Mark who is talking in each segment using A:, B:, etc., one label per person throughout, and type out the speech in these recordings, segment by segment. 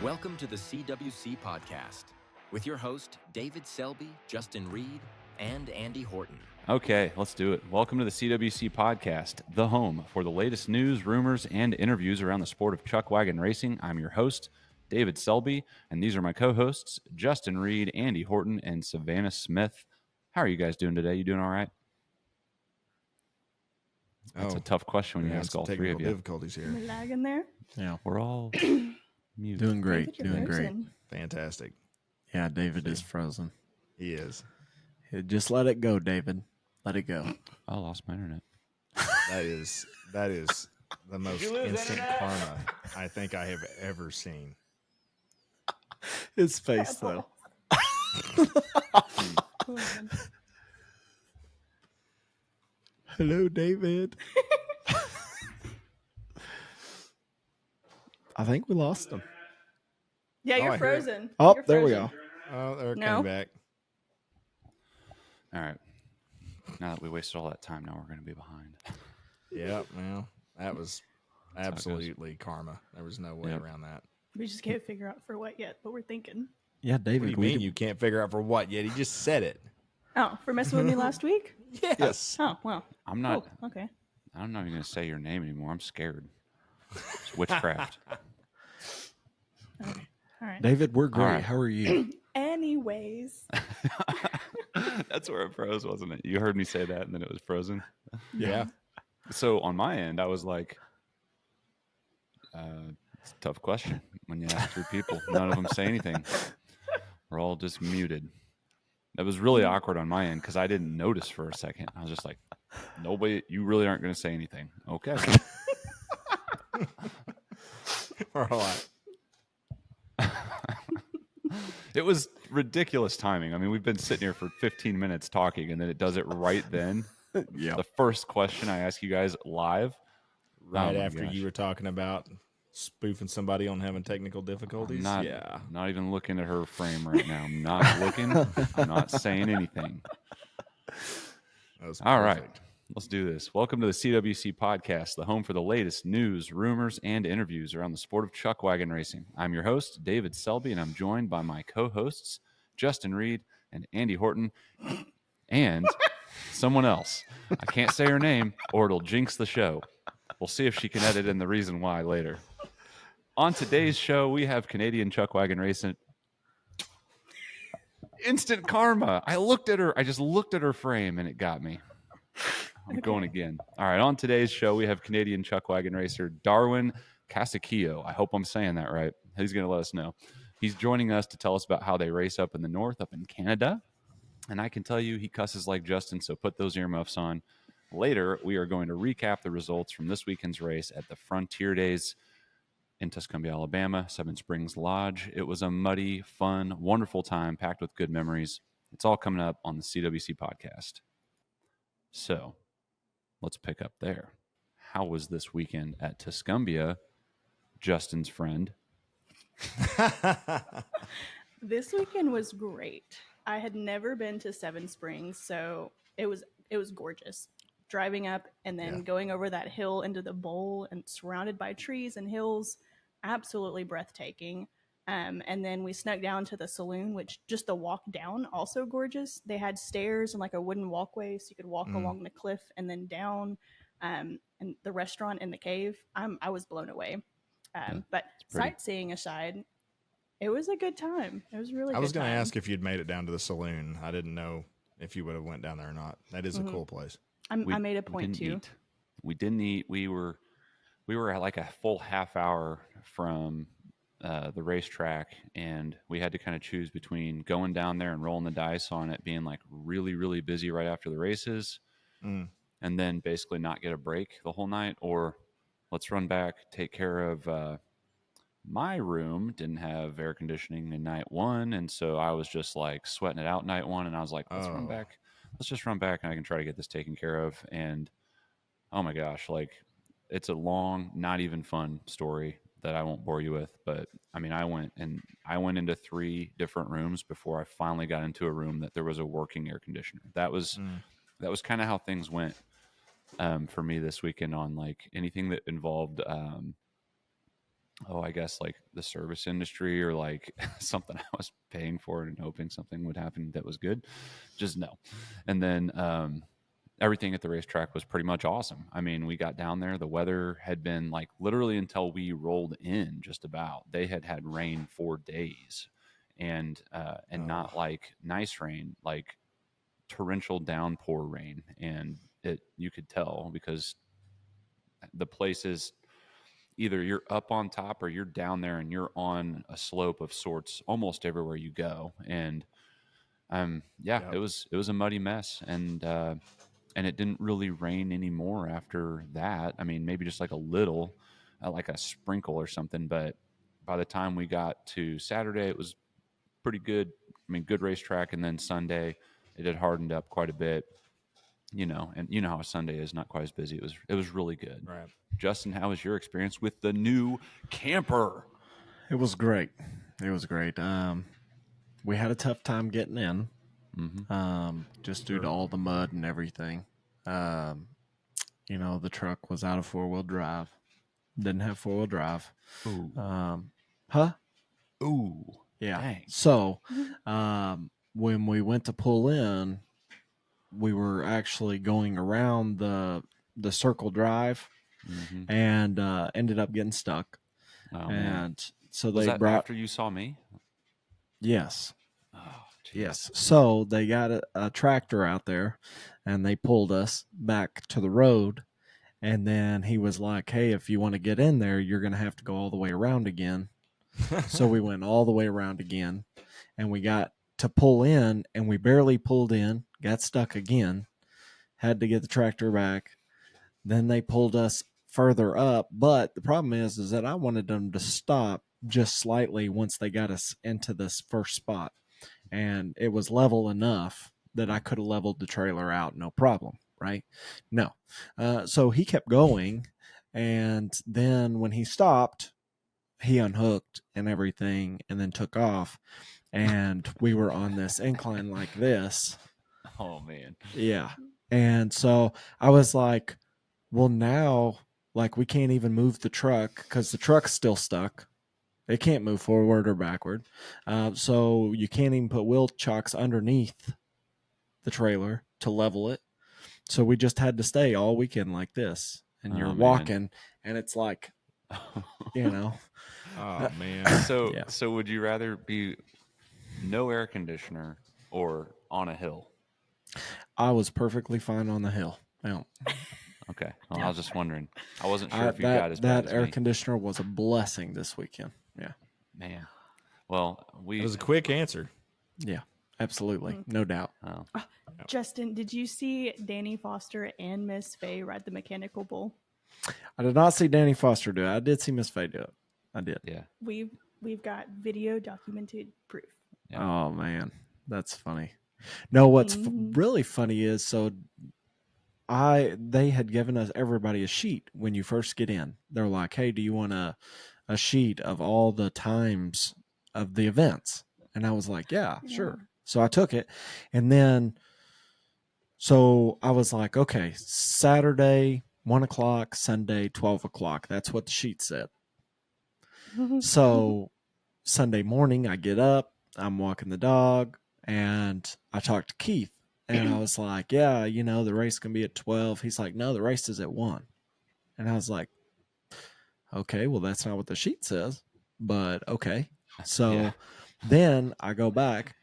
A: Welcome to the CWC Podcast with your host, David Selby, Justin Reed, and Andy Horton.
B: Okay, let's do it. Welcome to the CWC Podcast, the home for the latest news, rumors, and interviews around the sport of chuckwagon racing. I'm your host, David Selby, and these are my co-hosts, Justin Reed, Andy Horton, and Savannah Smith. How are you guys doing today? You doing all right? That's a tough question when you ask all three of you.
C: Difficulties here.
D: We're lagging there.
E: Yeah,
B: We're all muted.
E: doing great,
D: David, you're
E: doing great.
D: frozen.
C: Fantastic.
E: Yeah, David is frozen.
C: He is.
E: Just let it go, David. Let it go.
B: I lost my internet.
C: That is the most instant karma I think I have ever seen.
E: His face, though. Hello, David. I think we lost him.
D: Yeah,
C: Oh,
D: you're
C: I hear it.
D: frozen.
E: Oh,
D: You're
E: there we
D: frozen.
E: go.
C: Oh, they're
D: No.
C: coming back.
B: All right. Now that we wasted all that time, now we're going to be behind.
C: Yep. Well, that was
B: That's how it goes.
C: absolutely karma. There was no way
B: Yep.
C: around that.
D: We just can't figure out for what yet, but we're thinking.
E: Yeah,
C: What do
E: David.
C: you mean you can't figure out for what yet? He just said it.
D: Oh, for messing with me last week?
C: Yes.
D: Oh, well.
B: I'm not.
D: Cool. Okay.
B: I'm not even going to say your name anymore. I'm scared. It's witchcraft.
D: Okay. All right.
E: David, we're great.
B: right.
E: How are you?
D: Anyways.
B: That's where it froze, wasn't it? You heard me say that, and then it was frozen.
C: Yeah.
B: So on my end, I was like, it's a tough question when you ask three people. None of them say anything. We're all just muted. That was really awkward on my end because I didn't notice for a second. I was just like, nobody, you really aren't going to say anything. Okay.
C: We're all right.
B: It was ridiculous timing. I mean, we've been sitting here for 15 minutes talking, and then it does it right then.
E: Yeah.
B: The first question I ask you guys live.
C: Right
B: Oh my
C: after
B: gosh.
C: you were talking about spoofing somebody on having technical difficulties.
B: I'm
C: Yeah.
B: not even looking at her frame right now. I'm not looking. I'm not saying anything.
C: That was
B: All right.
C: perfect.
B: Let's do this. Welcome to the CWC Podcast, the home for the latest news, rumors, and interviews around the sport of chuckwagon racing. I'm your host, David Selby, and I'm joined by my co-hosts, Justin Reed and Andy Horton, and someone else. I can't say her name, or it'll jinx the show. We'll see if she can edit in the reason why later. On today's show, we have Canadian Chuckwagon Racing. Instant karma. I just looked at her frame, and it got me. I'm going again. All right, on today's show, we have Canadian chuckwagon racer Darwin Kasokeo. I hope I'm saying that right. He's going to let us know. He's joining us to tell us about how they race up in the north, up in Canada. And I can tell you he cusses like Justin, so put those earmuffs on. Later, we are going to recap the results from this weekend's race at the Frontier Days in Tuscumbia, Alabama, Seven Springs Lodge. It was a muddy, fun, wonderful time packed with good memories. It's all coming up on the CWC Podcast. So let's pick up there. How was this weekend at Tuscumbia, Justin's friend?
D: This weekend was great. I had never been to Seven Springs, so it was gorgeous. Driving up and then going over that hill into the bowl and surrounded by trees and hills, absolutely breathtaking. And then we snuck down to the saloon, which just the walk down, also gorgeous. They had stairs and like a wooden walkway, so you could walk along the cliff and then down. And the restaurant in the cave, I was blown away. But
B: pretty.
D: sightseeing aside, it was a good time. It was really.
C: I was
D: going to
C: ask if you'd made it down to the saloon. I didn't know if you would have went down there or not. That is a cool place.
D: I made a point to.
B: We didn't eat. We were at like a full half hour from the racetrack, and we had to kind of choose between going down there and rolling the dice on it being like really, really busy right after the races, and then basically not get a break the whole night, or let's run back, take care of my room. Didn't have air conditioning in night one, and so I was just like sweating it out night one, and I was like, let's run back. Let's just run back and I can try to get this taken care of. And oh my gosh, like it's a long, not even fun story that I won't bore you with. But I mean, I went into 3 different rooms before I finally got into a room that there was a working air conditioner. That was kind of how things went for me this weekend on like anything that involved I guess like the service industry or like something I was paying for and hoping something would happen that was good. Just no. And then everything at the racetrack was pretty much awesome. I mean, we got down there, the weather had been like literally until we rolled in just about. They had rain 4 days and not like nice rain, like torrential downpour rain. And you could tell because the place is either you're up on top or you're down there and you're on a slope of sorts almost everywhere you go. And it was a muddy mess. And it didn't really rain anymore after that. I mean, maybe just like a little, like a sprinkle or something. But by the time we got to Saturday, it was pretty good. I mean, good racetrack. And then Sunday, it had hardened up quite a bit. And you know how Sunday is, not quite as busy. It was really good.
C: Right.
B: Justin, how was your experience with the new camper?
E: It was great. It was great. We had a tough time getting in, just due to all the mud and everything. The truck was out of 4-wheel drive. Didn't have 4-wheel drive.
B: Ooh. Ooh.
E: Yeah.
B: Dang.
E: So, when we went to pull in, we were actually going around the circle drive and ended up getting stuck.
B: Oh,
E: and
B: man.
E: so
B: Was
E: they
B: that
E: brought
B: after you saw me?
E: yes.
B: Oh, geez.
E: Yes. So they got a tractor out there and they pulled us back to the road. And then he was like, hey, if you want to get in there, you're going to have to go all the way around again. So we went all the way around again and we got to pull in and we barely pulled in, got stuck again, had to get the tractor back. Then they pulled us further up. But the problem is that I wanted them to stop just slightly once they got us into this first spot. And it was level enough that I could have leveled the trailer out, no problem, right? No. So he kept going. And then when he stopped, he unhooked and everything and then took off. And we were on this incline like this.
B: Oh, man.
E: Yeah. And so I was like, well, now, like, we can't even move the truck because the truck's still stuck. It can't move forward or backward. So you can't even put wheel chocks underneath the trailer to level it. So we just had to stay all weekend like this. And you're walking, and it's like,
C: Oh, man.
B: So would you rather be no air conditioner or on a hill?
E: I was perfectly fine on the hill. Yeah.
B: Okay. Well, I was just wondering. I wasn't sure if you got as bad
E: that
B: as
E: air
B: me.
E: conditioner was a blessing this weekend. Yeah.
B: Man. Well,
C: It was a quick answer.
E: Yeah, absolutely. No doubt.
B: Oh.
D: Justin, did you see Danny Foster and Miss Faye ride the mechanical bull?
E: I did not see Danny Foster do it. I did see Miss Faye do it. I did.
B: Yeah.
D: We've got video documented proof.
B: Yeah.
E: Oh, man. That's funny. No, what's really funny is, they had given us everybody a sheet when you first get in. They're like, hey, do you want a sheet of all the times of the events? And I was like, yeah, sure. So I took it. And then, so I was like, okay, Saturday, 1 o'clock, Sunday, 12 o'clock. That's what the sheet said. So Sunday morning, I get up, I'm walking the dog, and I talked to Keith. And I was like, yeah, the race can be at 12. He's like, no, the race is at 1. And I was like, okay, well, that's not what the sheet says, but okay. So then I go back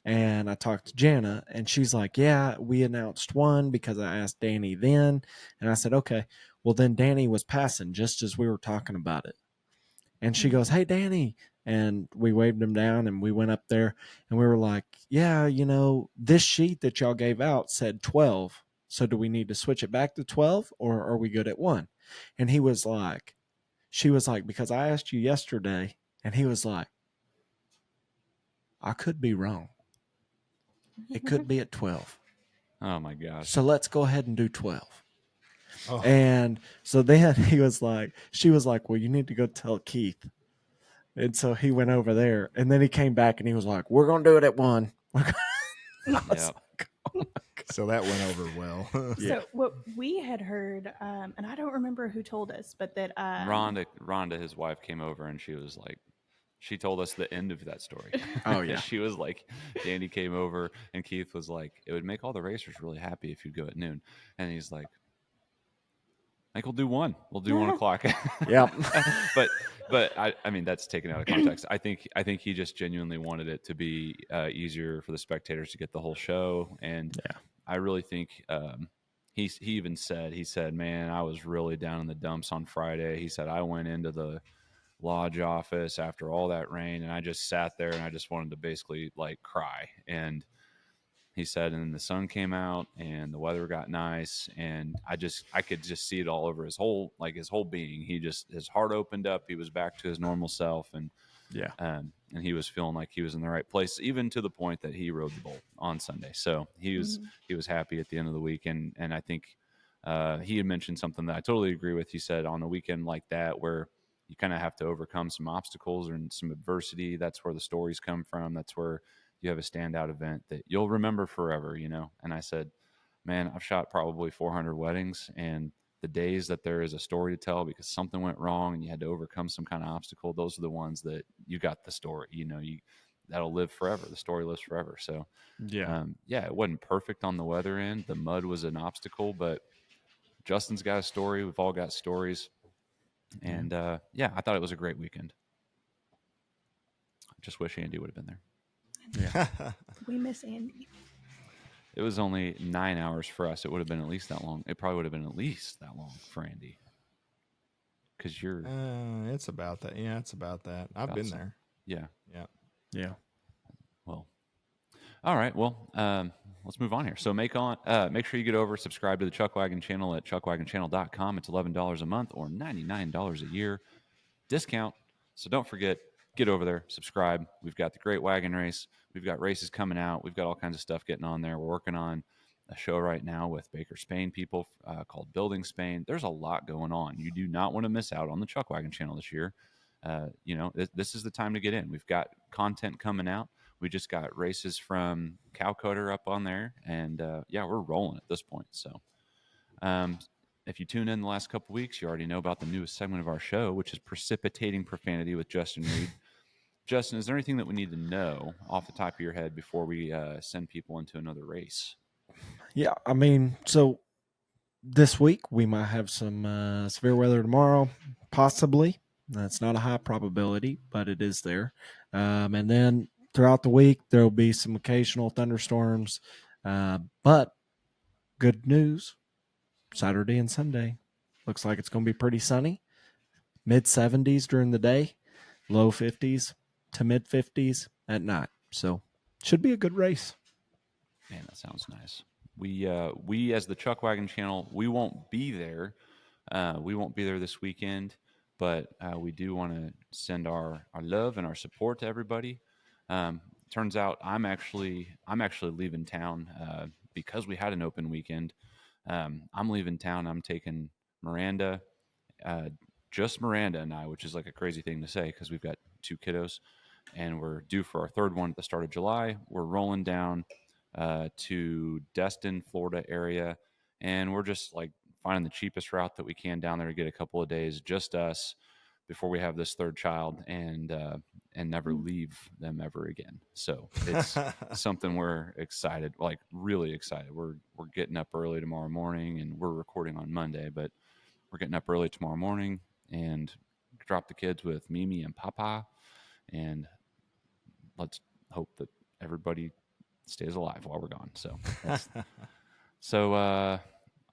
E: and I talked to Jana, and she's like, yeah, we announced 1 because I asked Danny then. And I said, okay, well, then Danny was passing just as we were talking about it. And she goes, hey, Danny. And we waved him down and we went up there and we were like, yeah, this sheet that y'all gave out said 12. So do we need to switch it back to 12 or are we good at 1? And she was like, because I asked you yesterday, and he was like, I could be wrong. It could be at 12.
B: Oh my gosh.
E: So let's go ahead and do 12.
C: Oh.
E: And so then she was like, well, you need to go tell Keith. And so he went over there, and then he came back and he was like, we're going to do it at 1.
B: Yeah.
C: So that went over well.
D: So what we had heard, and I don't remember who told us, but that
B: Rhonda, his wife, came over and she was like, she told us the end of that story.
E: Oh, yeah.
B: She was like, Danny came over and Keith was like, it would make all the racers really happy if you'd go at noon. And he's like, we'll do 1. We'll do 1 o'clock.
E: Yep.
B: but I mean, that's taken out of context. I think he just genuinely wanted it to be easier for the spectators to get the whole show. And I really think he even said, man, I was really down in the dumps on Friday. He said, I went into the lodge office after all that rain and I just sat there and I just wanted to basically like cry. And he said, and then the sun came out and the weather got nice. And I could just see it all over his whole being. His heart opened up. He was back to his normal self. And and he was feeling like he was in the right place, even to the point that he rode the bull on Sunday. So he was happy at the end of the week. And I think he had mentioned something that I totally agree with. He said on a weekend like that, where you kind of have to overcome some obstacles and some adversity, that's where the stories come from. That's where you have a standout event that you'll remember forever, And I said, man, I've shot probably 400 weddings, and the days that there is a story to tell because something went wrong and you had to overcome some kind of obstacle, those are the ones that you got the story, that'll live forever. The story lives forever. So it wasn't perfect on the weather end. The mud was an obstacle, but Justin's got a story. We've all got stories. And I thought it was a great weekend. I just wish Andy would have been there.
C: Yeah.
D: we miss Andy.
B: It was only 9 hours for us. It would have been at least that long. It probably would have been at least that long for Andy. Because you're...
C: it's about that. Yeah, it's about that. I've been there.
B: Yeah.
E: Yeah.
B: Well, all right. Well, let's move on here. So make sure you get over, subscribe to the Chuckwagon channel at chuckwagonchannel.com. It's $11 a month or $99 a year discount. So don't forget, get over there, subscribe. We've got the Great Wagon Race. We've got races coming out. We've got all kinds of stuff getting on there. We're working on a show right now with Baker Spain people called Building Spain. There's a lot going on. You do not want to miss out on the Chuckwagon channel this year. This is the time to get in. We've got content coming out. We just got races from Cowcutter up on there, and we're rolling at this point. So if you tune in the last couple weeks, you already know about the newest segment of our show, which is Precipitating Profanity with Justin Reed. Justin, is there anything that we need to know off the top of your head before we send people into another race?
E: Yeah, I mean, so this week we might have some severe weather tomorrow, possibly. That's not a high probability, but it is there. And then throughout the week, there will be some occasional thunderstorms. But good news, Saturday and Sunday, looks like it's going to be pretty sunny. Mid-70s during the day, low 50s to mid-50s at night. So should be a good race.
B: Man, that sounds nice. We as the Chuckwagon channel, we won't be there. We won't be there this weekend. But we do want to send our love and our support to everybody. Turns out I'm actually leaving town because we had an open weekend. I'm leaving town. I'm taking Miranda, just Miranda and I, which is like a crazy thing to say because we've got 2 kiddos, and we're due for our 3rd one at the start of July. We're rolling down to Destin, Florida area, and we're just like finding the cheapest route that we can down there to get a couple of days, just us, before we have this 3rd child, and never leave them ever again. So it's something we're excited, like really excited. We're getting up early tomorrow morning, and we're recording on Monday, but we're getting up early tomorrow morning and drop the kids with Mimi and Papa, and let's hope that everybody stays alive while we're gone. So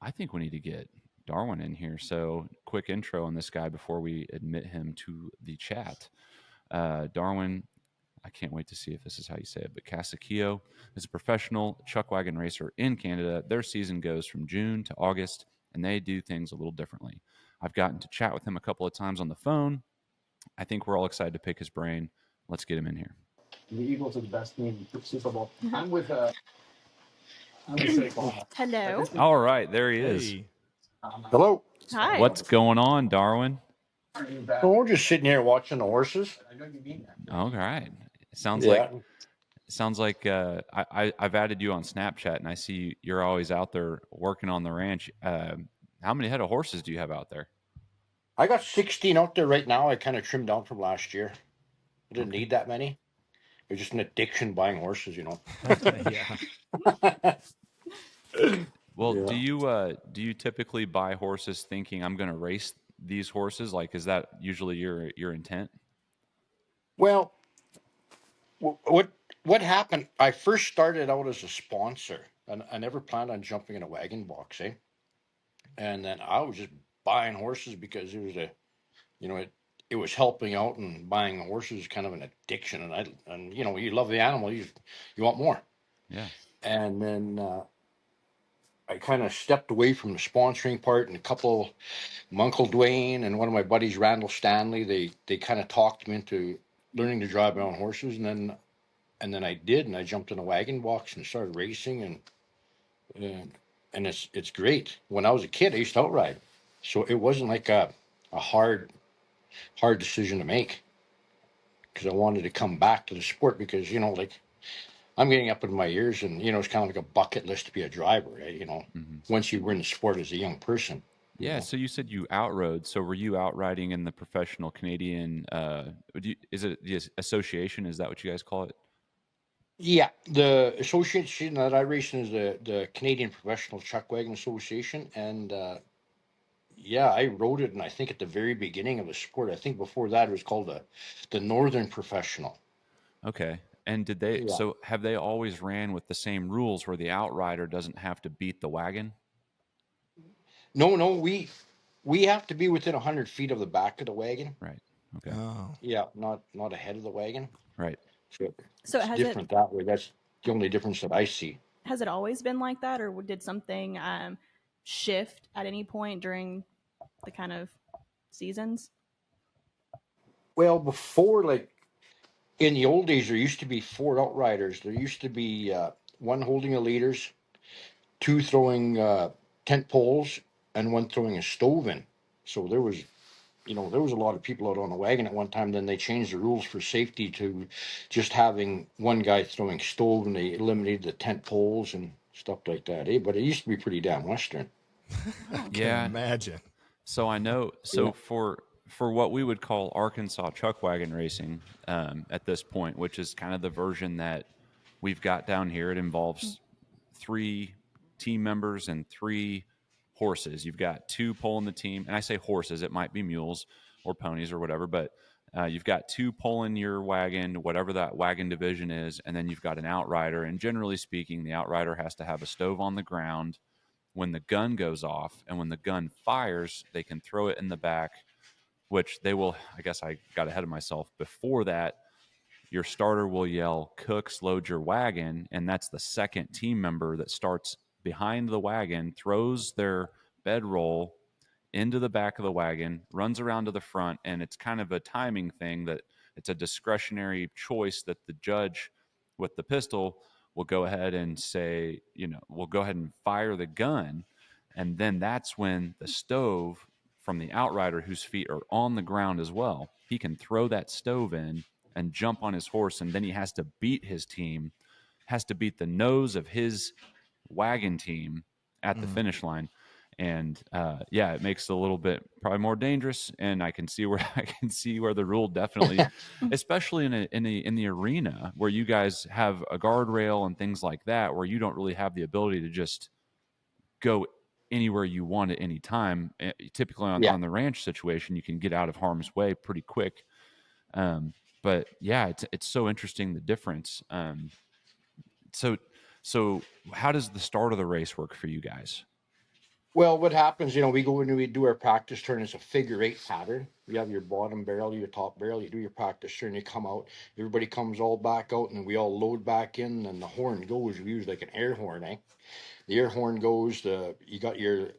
B: I think we need to get Darwin in here. So quick intro on this guy before we admit him to the chat. Darwin, I can't wait to see if this is how you say it, but Kasokeo is a professional chuckwagon racer in Canada. Their season goes from June to August, and they do things a little differently. I've gotten to chat with him a couple of times on the phone. I think we're all excited to pick his brain. Let's get him in here.
F: The Eagles are the best team for Super Bowl. I'm with Saquon.
D: Hello.
B: All right, there he is.
C: Hey.
F: Hello.
D: Hi.
B: What's going on, Darwin?
F: So we're just sitting here watching the horses.
B: All right. Sounds
F: Yeah.
B: like sounds like I've added you on Snapchat, and I see you're always out there working on the ranch. How many head of horses do you have out there?
F: I got 16 out there right now. I kind of trimmed down from last year. I didn't
B: Okay.
F: need that many. It was just an addiction buying horses,
C: Yeah.
B: Well,
F: Yeah.
B: do you typically buy horses thinking I'm going to race these horses? Like, is that usually your intent?
F: Well, what happened? I first started out as a sponsor, and I never planned on jumping in a wagon box, eh? And then I was just buying horses because it was it was helping out, and buying horses is kind of an addiction. And you love the animal, you want more.
B: Yeah.
F: And then I kind of stepped away from the sponsoring part, and a couple, my Uncle Dwayne and one of my buddies, Randall Stanley, they kind of talked me into learning to drive my own horses, and then I did, and I jumped in a wagon box and started racing, and it's great. When I was a kid, I used to outride, so it wasn't like a hard decision to make, because I wanted to come back to the sport, because like I'm getting up in my years, and it's kind of like a bucket list to be a driver, right?
B: Mm-hmm.
F: Once you were in the sport as a young person.
B: Yeah. So you said you outrode. So were you outriding in the professional Canadian? Is it the association? Is that what you guys call it?
F: Yeah, the association that I race in is the Canadian Professional Chuckwagon Association, and yeah, I rode it, and I think at the very beginning of the sport. I think before that it was called the Northern Professional.
B: Okay. And did they?
F: Yeah.
B: So have they always ran with the same rules where the outrider doesn't have to beat the wagon?
F: No, we have to be within 100 feet of the back of the wagon.
B: Right. Okay.
C: Oh.
F: Yeah, not ahead of the wagon.
B: Right.
F: So
D: So
F: it's
D: has
F: different that way. That's the only difference that I see.
D: has it always been like that, or did something shift at any point during the kind of seasons?
F: Well, before, like in the old days, there used to be 4 outriders. There used to be one holding the leaders, 2 throwing tent poles, and 1 throwing a stove in. So there was a lot of people out on the wagon at one time. Then they changed the rules for safety to just having one guy throwing stove, and they eliminated the tent poles and stuff like that. Eh? But it used to be pretty damn Western.
C: I can
B: Yeah.
C: imagine.
B: So I know. So
F: Yeah.
B: for what we would call Arkansas Chuckwagon Racing at this point, which is kind of the version that we've got down here, it involves 3 team members and 3 horses. You've got 2 pulling the team, and I say horses, it might be mules or ponies or whatever, but you've got 2 pulling your wagon, whatever that wagon division is, and then you've got an outrider. And generally speaking, the outrider has to have a stove on the ground when the gun goes off, and when the gun fires, they can throw it in the back, which they will. I guess I got ahead of myself. Before that, your starter will yell, "Cooks, load your wagon," and that's the second team member that starts behind the wagon, throws their bedroll into the back of the wagon, runs around to the front, and it's kind of a timing thing that it's a discretionary choice that the judge with the pistol will go ahead and say, we'll go ahead and fire the gun. And then that's when the stove from the outrider, whose feet are on the ground as well, he can throw that stove in and jump on his horse. And then he has to beat his team, has to beat the nose of his wagon team at the finish line. And yeah, it makes it a little bit probably more dangerous. And I can see where the rule definitely, especially in the arena where you guys have a guardrail and things like that, where you don't really have the ability to just go anywhere you want at any time. Typically on the ranch situation, you can get out of harm's way pretty quick. But yeah, it's so interesting, the difference. So how does the start of the race work for you guys?
F: Well, what happens, we go in and we do our practice turn. It's a figure 8 pattern. You have your bottom barrel, your top barrel. You do your practice turn, you come out. Everybody comes all back out, and we all load back in, and the horn goes. We use like an air horn, eh? The air horn goes. You got your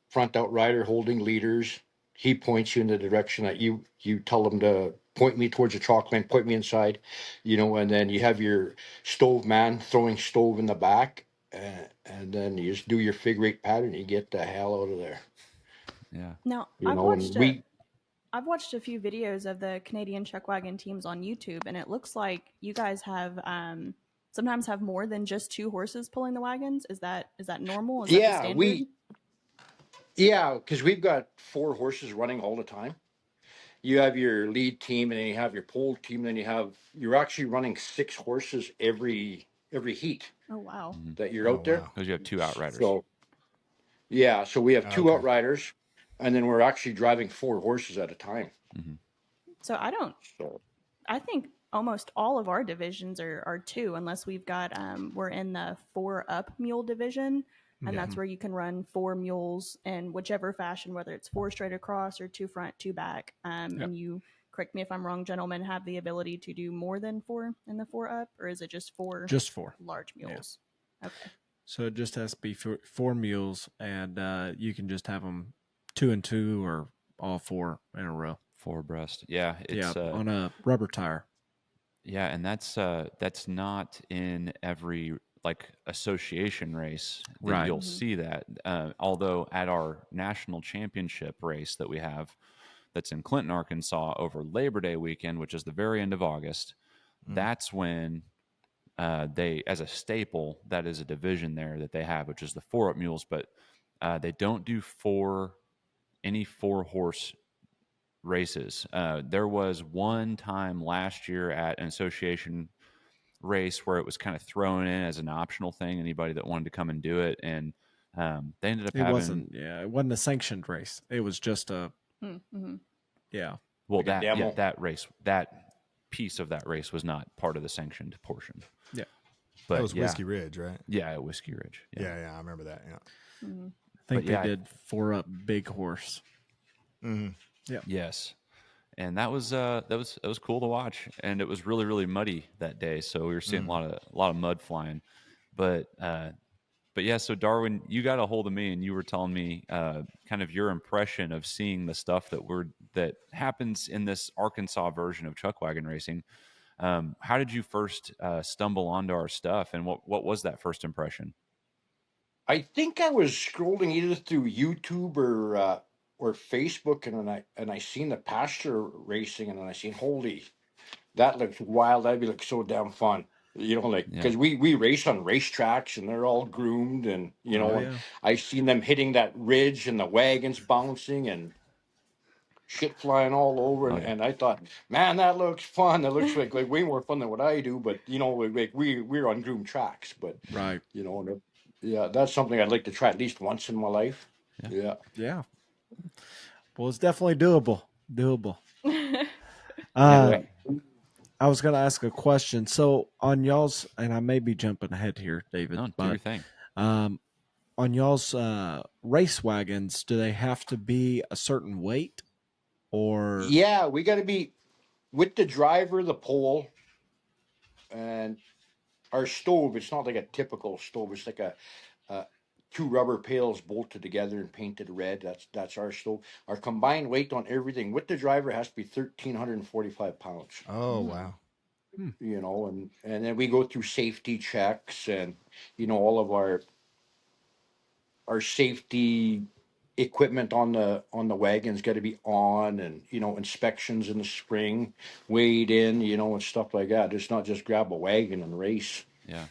F: front outrider holding leaders. He points you in the direction that you tell him to point me towards the chalk line, point me inside, and then you have your stove man throwing stove in the back. And then you just do your figure 8 pattern. You get the hell out of there.
B: Yeah.
D: Now,
F: You
D: I've
F: know,
D: watched
F: and
D: I've watched a few videos of the Canadian Chuckwagon teams on YouTube, and it looks like you guys have sometimes have more than just 2 horses pulling the wagons. Is that normal? Is that the
F: Yeah,
D: standard?
F: because we've got 4 horses running all the time. You have your lead team, and then you have your pole team, and then you're actually running 6 horses every heat
D: Oh wow.
F: that you're out there.
B: Because you have 2 outriders.
F: So yeah, so we have 2
C: Okay.
F: outriders, and then we're actually driving 4 horses at a time.
D: So
F: So
D: I think almost all of our divisions are 2, unless we've got we're in the 4 up mule division, and that's where you can run 4 mules in whichever fashion, whether it's 4 straight across or 2 front, 2 back. And you, correct me if I'm wrong, gentlemen, have the ability to do more than 4 in the 4 up, or is it just 4?
E: Just 4
D: large mules. Okay.
E: So it just has to be 4 mules, and you can just have them 2 and 2 or all 4 in a row.
B: 4 abreast. Yeah, it's
E: on a rubber tire.
B: Yeah, and that's not in every like association race that
E: Right.
B: you'll see that. Although at our national championship race that we have, that's in Clinton, Arkansas, over Labor Day weekend, which is the very end of August, that's when they, as a staple, that is a division there that they have, which is the 4 up mules, but they don't do any 4 horse races. There was one time last year at an association race where it was kind of thrown in as an optional thing, anybody that wanted to come and do it, and they ended up
E: It
B: having
E: wasn't a sanctioned race. It was just a
D: Mm-hmm.
E: yeah.
B: well,
F: like a demo.
B: that race, that piece of that race was not part of the sanctioned portion.
E: Yeah.
B: But
C: That was Whiskey Ridge, right?
B: Yeah, at Whiskey Ridge.
C: Yeah, I remember that. Yeah.
D: Mm-hmm.
E: I think
B: But
E: they
B: yeah,
E: did 4 up big horse.
B: Yes, and that was cool to watch, and it was really, really muddy that day, so we were seeing a lot of mud flying. But yeah, so Darwin, you got a hold of me, and you were telling me kind of your impression of seeing the stuff that happens in this Arkansas version of chuckwagon racing. How did you first stumble onto our stuff, and what was that first impression?
F: I think I was scrolling either through YouTube or Facebook, and I seen the pasture racing, and then I seen, holy, that looks wild. That'd be like so damn fun. Because we race on racetracks, and they're all groomed, and and I seen them hitting that ridge, and the wagons bouncing, and shit flying all over, and I thought, man, that looks fun. That looks like way more fun than what I do. But like we're on groomed tracks, but
E: Right.
F: yeah, that's something I'd like to try at least once in my life.
E: Yeah. Well, it's definitely doable. I was going to ask a question. So on y'all's, and I may be jumping ahead here, David,
B: No, do
E: but
B: your thing.
E: on y'all's race wagons, do they have to be a certain weight, or?
F: Yeah, we got to be with the driver, the pole, and our stove. It's not like a typical stove. It's like a 2 rubber pails bolted together and painted red. That's our stove. Our combined weight on everything with the driver has to be 1,345 pounds.
C: Oh wow.
F: And then we go through safety checks, and all of our safety equipment on the wagon's got to be on, and inspections in the spring, weighed in, and stuff like that. It's not just grab a wagon and race.
B: Yeah.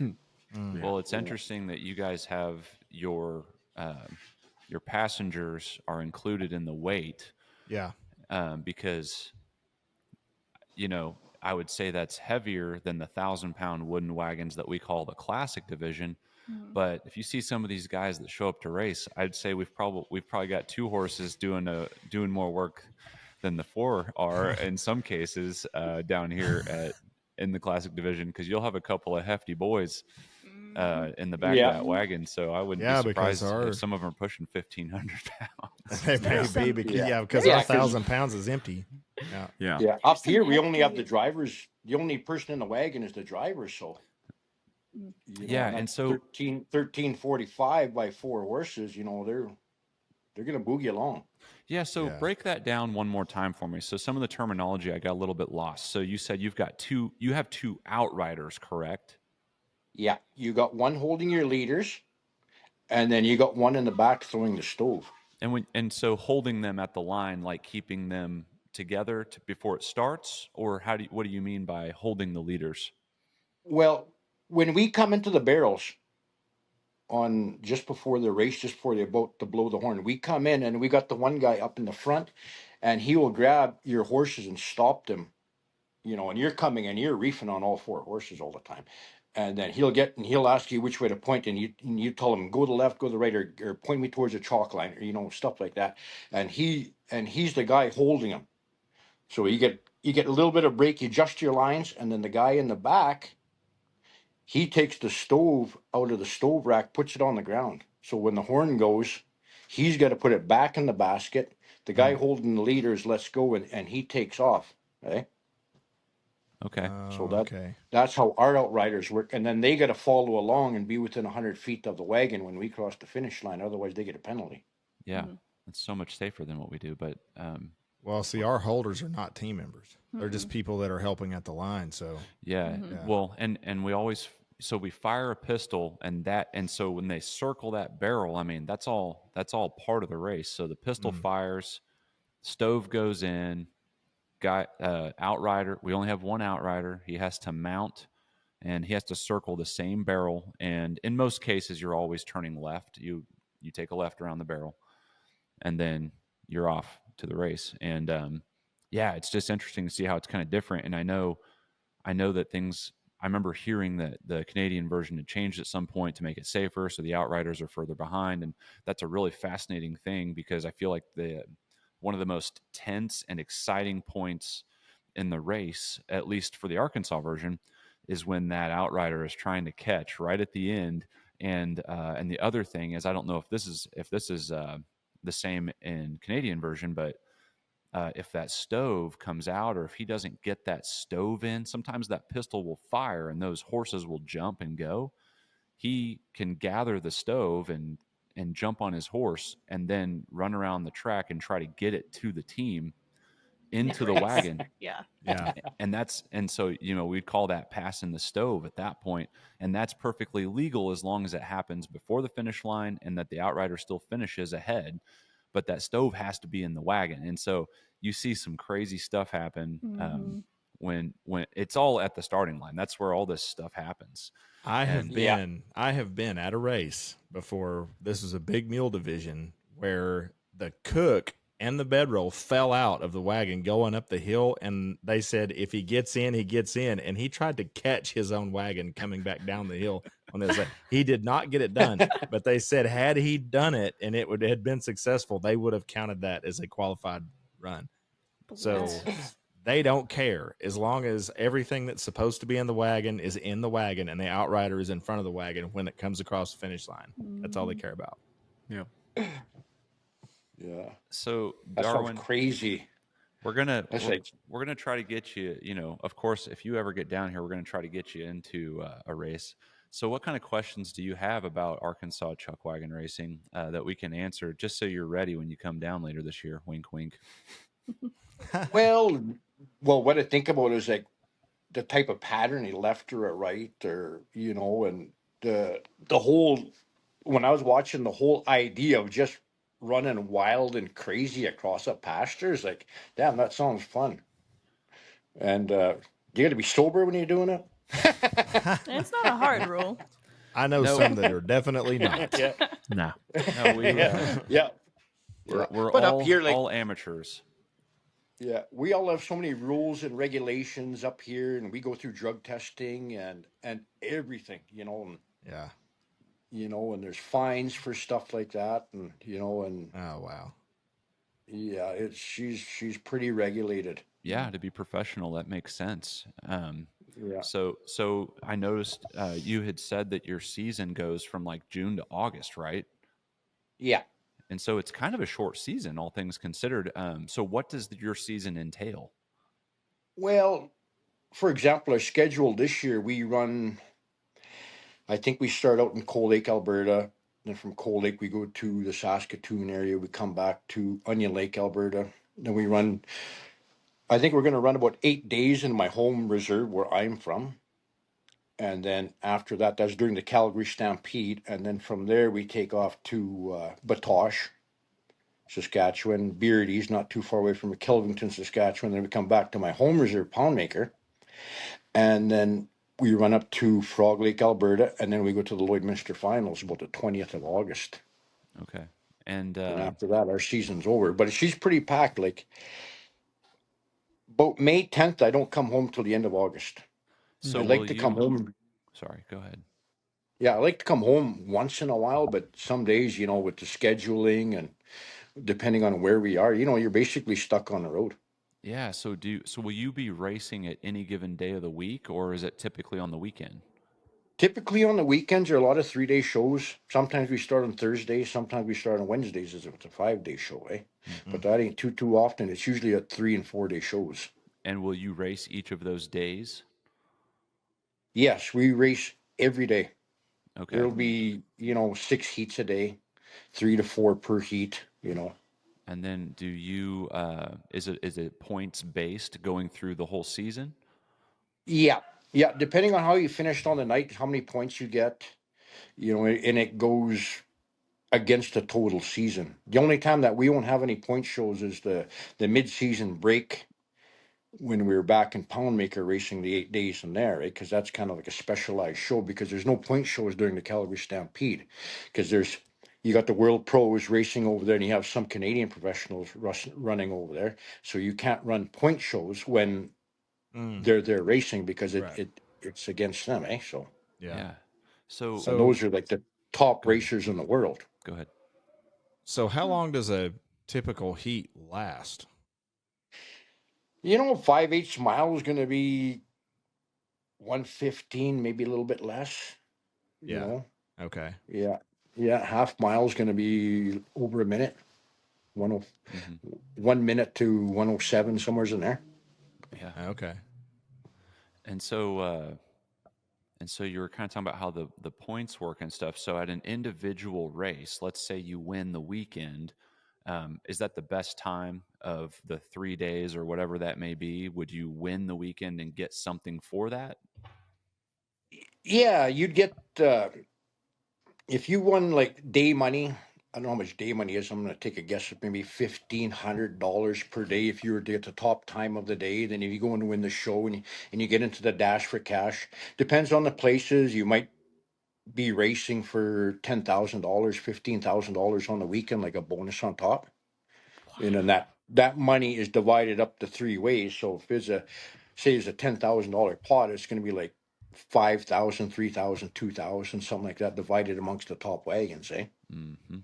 B: Well, it's interesting that you guys have your passengers are included in the weight.
C: Yeah.
B: Because I would say that's heavier than the 1,000-pound wooden wagons that we call the classic division. But if you see some of these guys that show up to race, I'd say we've probably got 2 horses doing more work than the 4 are in some cases down here in the classic division, because you'll have a couple of hefty boys in the back of that wagon. So I wouldn't be surprised if some of them are pushing 1,500 pounds.
C: They may be, because our 1,000 pounds is empty.
F: Yeah. Up here, we only have the drivers. The only person in the wagon is the driver. So.
B: And so
F: 1345 by 4 horses, they're gonna boogie along.
B: Yeah, so break that down one more time for me. So some of the terminology I got a little bit lost. So you said you have 2 outriders, correct?
F: Yeah, you got one holding your leaders, and then you got one in the back throwing the stove.
B: And so holding them at the line, like keeping them together before it starts, or what do you mean by holding the leaders?
F: Well, when we come into the barrels on just before the race, just before they're about to blow the horn, we come in and we got the one guy up in the front, and he will grab your horses and stop them, and you're coming and you're reefing on all four horses all the time. And then he'll ask you which way to point, and you tell him, go to the left, go to the right, or point me towards the chalk line, or stuff like that. And he's the guy holding him. So you get a little bit of break, you adjust your lines, and then the guy in the back, he takes the stove out of the stove rack, puts it on the ground. So when the horn goes, he's got to put it back in the basket. The guy holding the leaders lets go, and he takes off. Okay.
B: Okay.
F: So
C: okay.
F: that's how our outriders work. And then they got to follow along and be within 100 feet of the wagon when we cross the finish line. Otherwise, they get a penalty.
B: Yeah. It's so much safer than what we do. But
C: Well, see, our holders are not team members. They're just people that are helping at the line. So
B: yeah. Well, and we always, so we fire a pistol, and so when they circle that barrel, I mean, that's all part of the race. So the pistol fires, stove goes in, outrider. We only have one outrider. He has to mount, and he has to circle the same barrel. And in most cases, you're always turning left. You take a left around the barrel, and then you're off to the race. And it's just interesting to see how it's kind of different. And I know that things. I remember hearing that the Canadian version had changed at some point to make it safer, so the outriders are further behind, and that's a really fascinating thing, because I feel like one of the most tense and exciting points in the race, at least for the Arkansas version, is when that outrider is trying to catch right at the end. And the other thing is, I don't know if this is the same in Canadian version, but if that stove comes out, or if he doesn't get that stove in, sometimes that pistol will fire and those horses will jump and go. He can gather the stove and jump on his horse and then run around the track and try to get it to the team into the wagon.
D: Yeah.
B: And so, we'd call that passing the stove at that point. And that's perfectly legal as long as it happens before the finish line and that the outrider still finishes ahead. But that stove has to be in the wagon. And so you see some crazy stuff happen when it's all at the starting line. That's where all this stuff happens.
C: I have been at a race before. This was a big mule division where the cook and the bedroll fell out of the wagon going up the hill, and they said if he gets in, he gets in, and he tried to catch his own wagon coming back down the hill on the other side. He did not get it done, but they said had he done it and it had been successful, they would have counted that as a qualified run. So they don't care as long as everything that's supposed to be in the wagon is in the wagon and the outrider is in front of the wagon when it comes across the finish line. That's all they care about.
E: Yeah.
F: Yeah.
B: So
F: That
B: Darwin,
F: sounds crazy.
B: we're gonna try to get you. Of course, if you ever get down here, we're gonna try to get you into a race. So, what kind of questions do you have about Arkansas Chuckwagon Racing that we can answer, just so you're ready when you come down later this year? Wink, wink.
F: Well, what I think about is like the type of pattern, a left or a right, or and the whole. When I was watching, the whole idea of just running wild and crazy across a pasture is like, damn, that sounds fun. And you got to be sober when you're doing it.
D: It's not a hard rule.
C: I know some that are definitely not.
E: No.
B: No, we we're
F: But
B: all,
F: up here, like,
B: all amateurs.
F: yeah, we all have so many rules and regulations up here, and we go through drug testing and everything, and
C: Yeah.
F: and there's fines for stuff like that, and and
C: Oh, wow.
F: yeah, she's pretty regulated.
B: Yeah, to be professional, that makes sense.
F: Yeah.
B: So I noticed you had said that your season goes from like June to August, right?
F: Yeah.
B: And so it's kind of a short season, all things considered. So what does your season entail?
F: Well, for example, our schedule this year, we run. I think we start out in Cold Lake, Alberta. Then from Cold Lake, we go to the Saskatoon area. We come back to Onion Lake, Alberta. Then we run. I think we're going to run about 8 days in my home reserve where I'm from. And then after that, that's during the Calgary Stampede. And then from there, we take off to Batoche. Saskatchewan, Beardy's not too far away from Kelvington, Saskatchewan. Then we come back to my home reserve pound maker, and then we run up to Frog Lake, Alberta, and then we go to the Lloydminster Finals about the 20th of August.
B: Okay. And
F: And after that, our season's over. But she's pretty packed. Like about May 10th, I don't come home till the end of August.
B: so
F: I'd
B: will
F: like to
B: you?
F: come home.
B: Sorry, go ahead.
F: Yeah, I like to come home once in a while, but some days, with the scheduling and depending on where we are, you're basically stuck on the road.
B: Yeah. So will you be racing at any given day of the week, or is it typically on the weekend?
F: Typically on the weekends, there are a lot of 3-day shows. Sometimes we start on Thursdays, sometimes we start on Wednesdays as if it's a 5-day show, eh? But that ain't too often. It's usually at 3 and 4-day shows.
B: And will you race each of those days?
F: Yes, we race every day.
B: Okay.
F: There'll be, 6 heats a day, 3 to 4 per heat,
B: And then do you? Is it points based going through the whole season?
F: Yeah. Yeah. Depending on how you finished on the night, how many points you get, and it goes against the total season. The only time that we won't have any point shows is the mid-season break when we were back in Poundmaker racing the 8 days in there, right? Because that's kind of like a specialized show because there's no point shows during the Calgary Stampede because you got the world pros racing over there and you have some Canadian professionals running over there. So you can't run point shows when they're racing because
C: Right.
F: it's against them, eh? So
C: Yeah.
B: So,
C: So-
F: and those are like the top
B: Go ahead.
F: racers in the world.
B: Go ahead.
C: So how long does a typical heat last?
F: 5/8 mile is going to be 1:15, maybe a little bit less. You
C: Yeah.
F: know,
C: Okay.
F: yeah. Half mile is going to be over a minute. 1 minute to 1:07, somewhere's in there.
B: Yeah.
C: Okay.
B: And so you were kind of talking about how the points work and stuff. So at an individual race, let's say you win the weekend, is that the best time of the 3 days or whatever that may be? Would you win the weekend and get something for that?
F: Yeah, you'd get if you won like day money. I don't know how much day money is. I'm going to take a guess at maybe $1,500 per day if you were to get the top time of the day. Then if you go and win the show and you get into the dash for cash, depends on the places. You might be racing for $10,000, $15,000 on the weekend, like a bonus on top. And then that money is divided up to 3 ways. So if it's it's a $10,000 pot, it's going to be like 5,000, 3,000, 2,000, something like that, divided amongst the top wagons, eh?
B: Mm-hmm.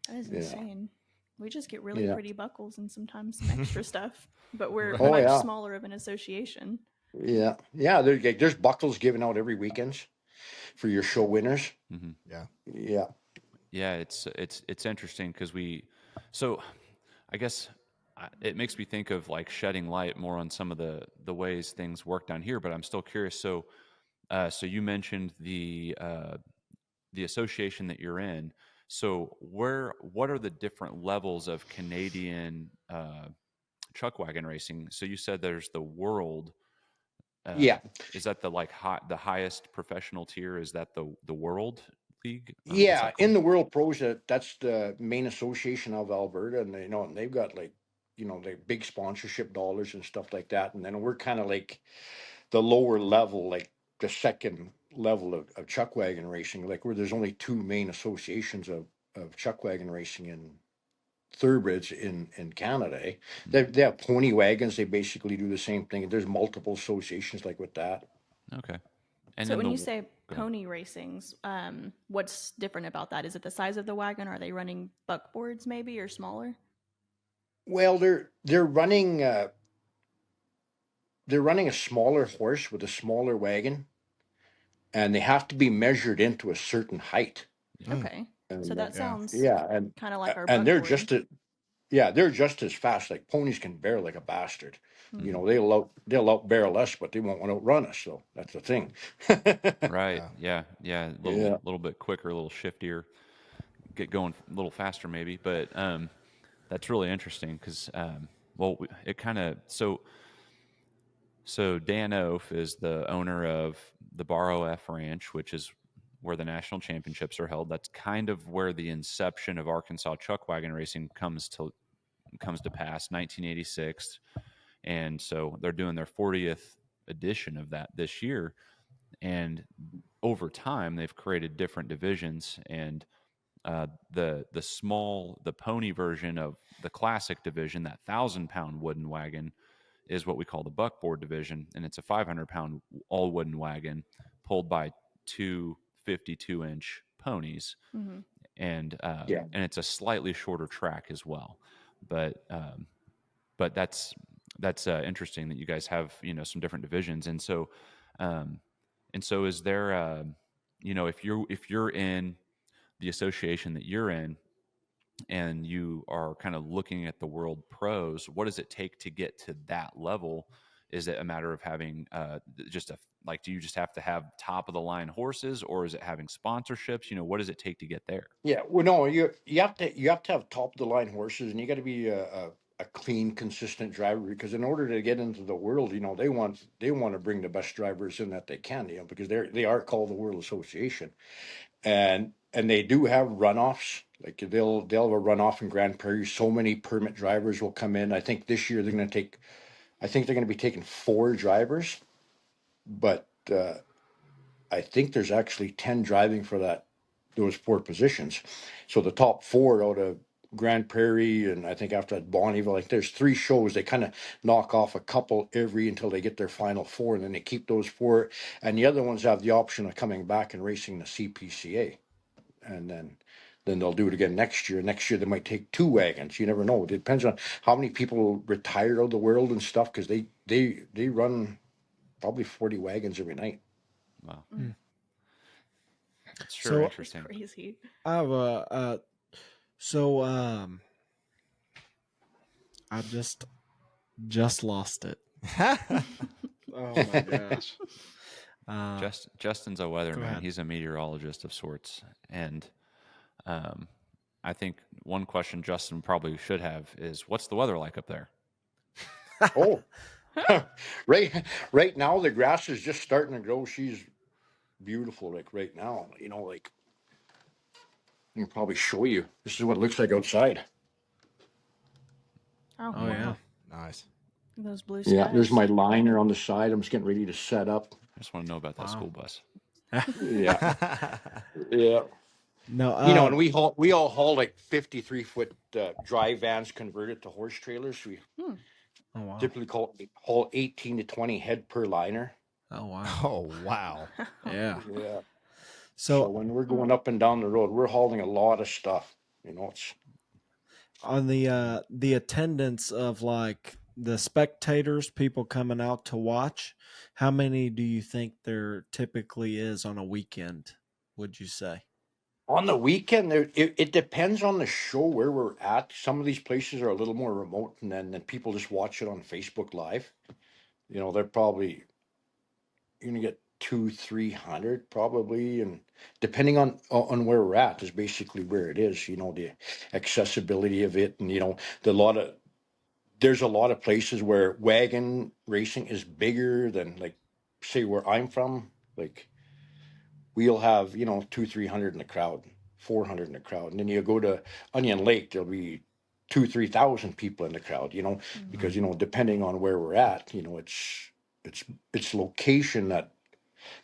D: That is
F: Yeah.
D: insane. We just get really
F: Yeah.
D: pretty buckles and sometimes some extra stuff, but we're
F: Oh,
D: much
F: yeah.
D: smaller of an association.
F: Yeah. There's buckles given out every weekend for your show winners.
B: Mm-hmm.
C: Yeah.
F: Yeah.
B: Yeah, it's interesting because so I guess it makes me think of like shedding light more on some of the ways things work down here. But I'm still curious. So you mentioned the association that you're in. So what are the different levels of Canadian chuckwagon racing? So you said there's the world.
F: Yeah.
B: Is that the highest professional tier? Is that the world league? What's
F: Yeah,
B: that
F: in
B: called?
F: the World Pros, that's the main association of Alberta, and and they've got like like big sponsorship dollars and stuff like that, and then we're kind of like the lower level, like the second level of chuckwagon racing, like where there's only two main associations of chuckwagon racing in thoroughbreds in Canada. Eh? They have pony wagons. They basically do the same thing. There's multiple associations like with that.
B: Okay. And
D: So
B: then
D: when
B: the
D: you say
B: go ahead.
D: pony racings, what's different about that? Is it the size of the wagon? Are they running buckboards maybe or smaller?
F: Well, they're running a smaller horse with a smaller wagon, and they have to be measured into a certain height.
D: Okay.
F: And
D: So that sounds
F: yeah, and
D: kind of like our
F: and they're
D: buckboard.
F: they're just as fast. Like ponies can bear like a bastard.
D: Mhm.
F: They'll out barrel us, but they won't want to outrun us. So that's the thing.
B: Right. Yeah. A
F: Yeah.
B: little bit quicker, a little shiftier, get going a little faster maybe. But that's really interesting because it kind of so Dan Oaf is the owner of the Barrow F Ranch, which is where the national championships are held. That's kind of where the inception of Arkansas Chuckwagon Racing comes to pass, 1986. And so they're doing their 40th edition of that this year. And over time, they've created different divisions. And the pony version of the classic division, that 1,000-pound wooden wagon, is what we call the buckboard division, and it's a 500-pound all wooden wagon pulled by two 52-inch ponies, and it's a slightly shorter track as well. But that's interesting that you guys have some different divisions, and so is there if you're in the association that you're in, and you are kind of looking at the world pros, what does it take to get to that level? Is it a matter of having do you just have to have top of the line horses, or is it having sponsorships? What does it take to get there?
F: Yeah, well, no, you have to have top of the line horses, and you got to be a clean, consistent driver, because in order to get into the world, they want to bring the best drivers in that they can, because they are called the World Association, and they do have runoffs. Like they'll have a runoff in Grand Prairie. So many permit drivers will come in. I think this year they're going to be taking 4 drivers, but I think there's actually 10 driving for those 4 positions. So the top 4 out of Grand Prairie, and I think after that Bonneville, like there's 3 shows. They kind of knock off a couple until they get their final 4, and then they keep those 4, and the other ones have the option of coming back and racing the CPCA, and then they'll do it again next year. Next year they might take 2 wagons. You never know. It depends on how many people retire out of the world and stuff, because they run probably 40 wagons every night.
B: Wow. That's
E: So-
B: interesting.
D: That's crazy.
E: I have I just lost it. Oh my gosh.
B: Justin's a
E: Go
B: weatherman.
E: ahead.
B: He's a meteorologist of sorts, and I think one question Justin probably should have is, what's the weather like up there?
F: Oh, right now the grass is just starting to grow. She's beautiful, like right now. Like I can probably show you. This is what it looks like outside.
D: Oh,
E: Oh yeah.
C: Nice.
D: Those blue skies.
F: Yeah, there's my liner on the side. I'm just getting ready to set up.
B: I just want to know about that
E: Wow.
B: school bus.
F: Yeah, yeah.
E: No,
F: And we all haul like 53-foot drive vans converted to horse trailers. So we
E: oh wow.
F: typically haul 18 to 20 head per liner.
E: Oh wow.
C: Oh, wow.
E: Yeah.
F: Yeah. So
E: So
F: when we're going up and down the road, we're hauling a lot of stuff. It's
E: on the attendance of like the spectators, people coming out to watch, how many do you think there typically is on a weekend, would you say?
F: on the weekend. It depends on the show where we're at. Some of these places are a little more remote, and then people just watch it on Facebook Live. They're probably you're gonna get 200-300 probably, and depending on where we're at is basically where it is. The accessibility of it, and there's a lot of places where wagon racing is bigger than, like, say where I'm from. Like we'll have 200-300 in the crowd, 400 in the crowd, and then you go to Onion Lake, there'll be 2,000-3,000 people in the crowd. Because depending on where we're at, it's location that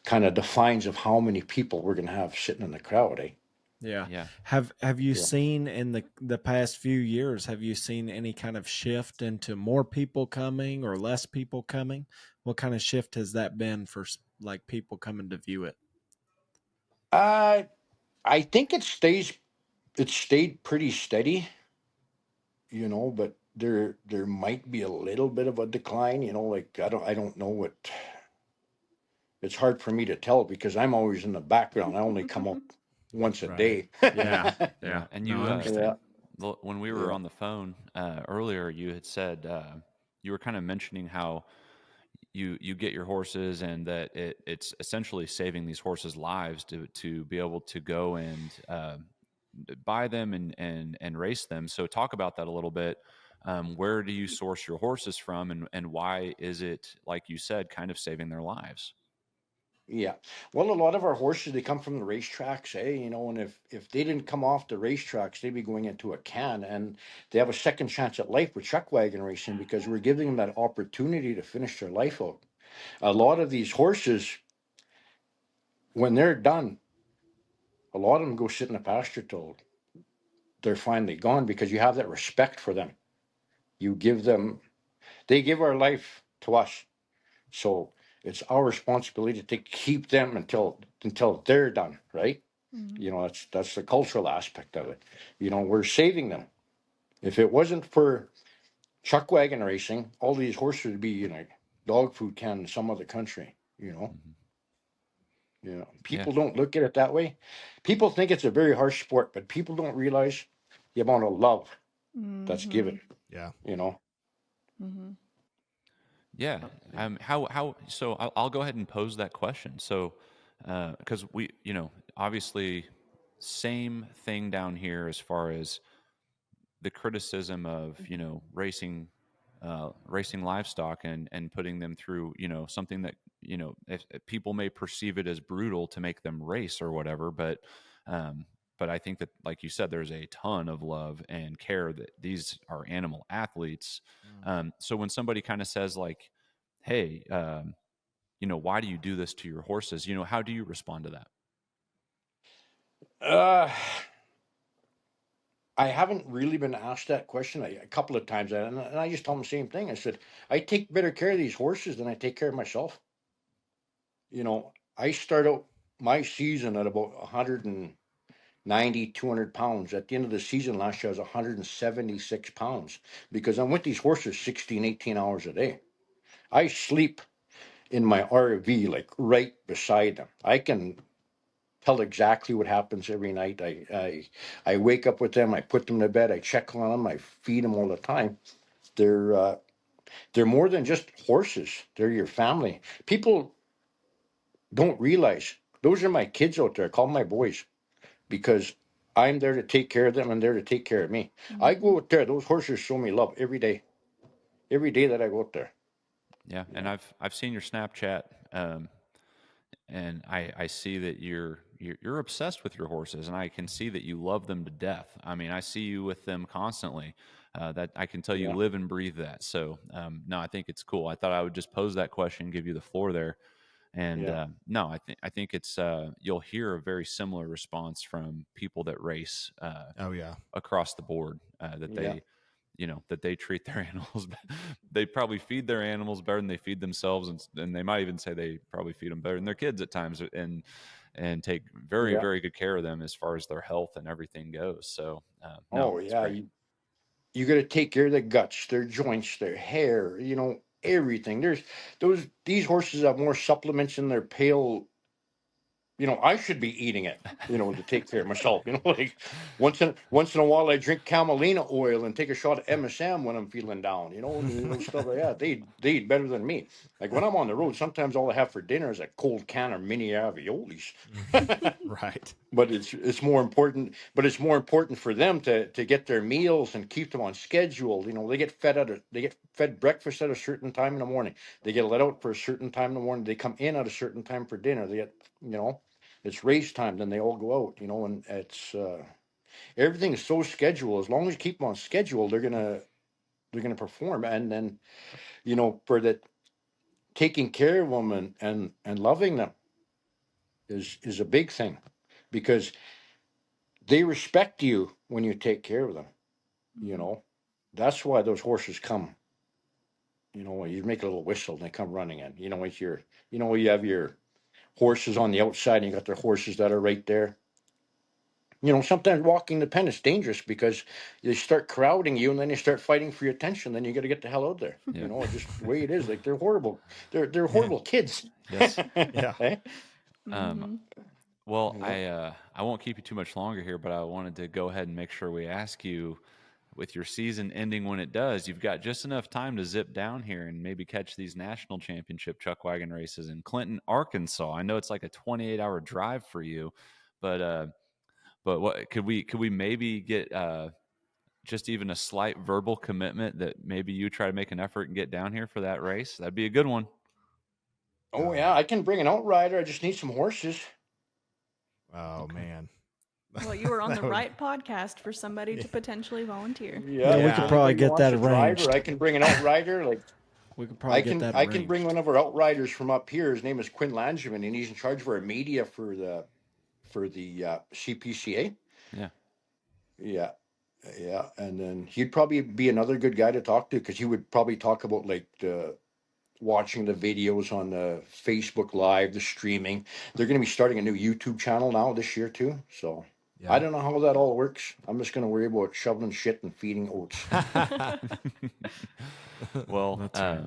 F: kind of defines of how many people we're going to have sitting in the crowd.
E: Yeah.
B: Yeah.
E: Have you
F: Yeah.
E: seen in the past few years, have you seen any kind of shift into more people coming or less people coming? What kind of shift has that been for like people coming to view it?
F: I think it stayed pretty steady, but there might be a little bit of a decline. Like I don't know what. It's hard for me to tell because I'm always in the background. I only come up once a
C: Right.
F: day.
E: Yeah.
B: And
E: No,
B: you
E: I understand.
B: when we were
F: Yeah.
B: on the phone earlier, you had said you were kind of mentioning how you get your horses, and that it's essentially saving these horses' lives to be able to go and buy them and race them. So talk about that a little bit. Where do you source your horses from, and why is it, like you said, kind of saving their lives?
F: Yeah. Well, a lot of our horses, they come from the racetracks, and if they didn't come off the racetracks, they'd be going into a can, and they have a second chance at life with chuckwagon racing because we're giving them that opportunity to finish their life out. A lot of these horses, when they're done, a lot of them go sit in the pasture till they're finally gone because you have that respect for them. You give them, they give our life to us. So it's our responsibility to keep them until they're done, right?
D: Mm-hmm.
F: That's the cultural aspect of it. We're saving them. If it wasn't for chuckwagon racing, all these horses would be in a dog food can in some other country.
B: Mhm. Yeah.
F: People don't look at it that way. People think it's a very harsh sport, but people don't realize the amount of love that's
D: Mm-hmm.
F: given.
C: Yeah.
D: Mm-hmm.
B: Yeah. How, so I'll go ahead and pose that question. So, because we, obviously same thing down here as far as the criticism of, racing livestock and putting them through, something that, if people may perceive it as brutal to make them race or whatever, um, but I think that, like you said, there's a ton of love and care that these are animal athletes. So when somebody kind of says like, "Hey, why do you do this to your horses?" How do you respond to that?
F: Uh, I haven't really been asked that question a couple of times, and I just tell them the same thing. I said, I take better care of these horses than I take care of myself. I start out my season at about 190, 200 pounds. At the end of the season last year, I was 176 pounds because I'm with these horses 16, 18 hours a day. I sleep in my RV, like right beside them. I can tell exactly what happens every night. I wake up with them. I put them to bed. I check on them. I feed them all the time. They're uh, they're more than just horses. They're your family. People don't realize those are my kids out there. I call them my boys because I'm there to take care of them and they're to take care of me. I
D: Mm-hmm.
F: go out there. Those horses show me love every day. Every day that I go out there.
B: Yeah,
F: You
B: and
F: know.
B: I've seen your Snapchat, and I see that you're obsessed with your horses, and I can see that you love them to death. I mean, I see you with them constantly. That I can tell you
F: Yeah.
B: live and breathe that. So no, I think it's cool. I thought I would just pose that question, give you the floor there, and
F: Yeah.
B: no, I think it's you'll hear a very similar response from people that race
C: Oh yeah.
B: across the board that
F: Yeah.
B: that they treat their animals. They probably feed their animals better than they feed themselves, and they might even say they probably feed them better than their kids at times, and take very,
F: Yeah.
B: very good care of them as far as their health and everything goes. So no,
F: Oh
B: it's
F: yeah.
B: great.
F: You got to take care of their guts, their joints, their hair, everything. These horses have more supplements in their pail. I should be eating it, to take care of myself. Like once in a while I drink camelina oil and take a shot of MSM when I'm feeling down, stuff like that. They eat better than me. Like when I'm on the road, sometimes all I have for dinner is a cold can of mini raviolis.
C: Right.
F: But it's more important for them to get their meals and keep them on schedule. They get fed breakfast at a certain time in the morning. They get let out for a certain time in the morning. They come in at a certain time for dinner. They get it's race time, then they all go out. And it's everything is so scheduled. As long as you keep them on schedule, they're gonna perform. And then for the taking care of them and loving them is a big thing because they respect you when you take care of them. you
D: Mm-hmm.
F: know that's why those horses come. When you make a little whistle and they come running in. It's your you have your horses on the outside and you got their horses that are right there. Sometimes walking the pen is dangerous because they start crowding you and then they start fighting for your attention. Then you got to get the hell out there.
B: Yeah.
F: It's just the way it is. Like they're horrible. They're
C: Yeah.
F: horrible kids.
B: Yes.
C: Yeah.
F: Eh?
B: Um,
D: Mm-hmm.
B: well,
F: You know?
B: I won't keep you too much longer here, but I wanted to go ahead and make sure we ask you, with your season ending when it does, you've got just enough time to zip down here and maybe catch these national championship chuck wagon races in Clinton, Arkansas. I know it's like a 28-hour drive for you, but what could we maybe get just even a slight verbal commitment that maybe you try to make an effort and get down here for that race? That'd be a good one.
F: Oh yeah, I can bring an outrider. I just need some horses.
C: Oh man.
D: Well, you were on
C: That
D: the
C: would-
D: right podcast for somebody to potentially volunteer.
F: Yeah,
E: we
C: Yeah.
E: could probably
F: anybody
E: get
F: wants
E: that
F: a driver,
E: arranged.
F: I can bring an outrider. Like
E: We could probably get that arranged.
F: I can bring one of our outriders from up here. His name is Quinn Langevin, and he's in charge of our media for the CPCA.
B: Yeah.
F: Yeah, yeah, and then he'd probably be another good guy to talk to because he would probably talk about like watching the videos on the Facebook Live, the streaming. They're going to be starting a new YouTube channel now this year too. So
C: Yeah.
F: I don't know how that all works. I'm just going to worry about shoveling shit and feeding oats.
B: Well,
E: That's right.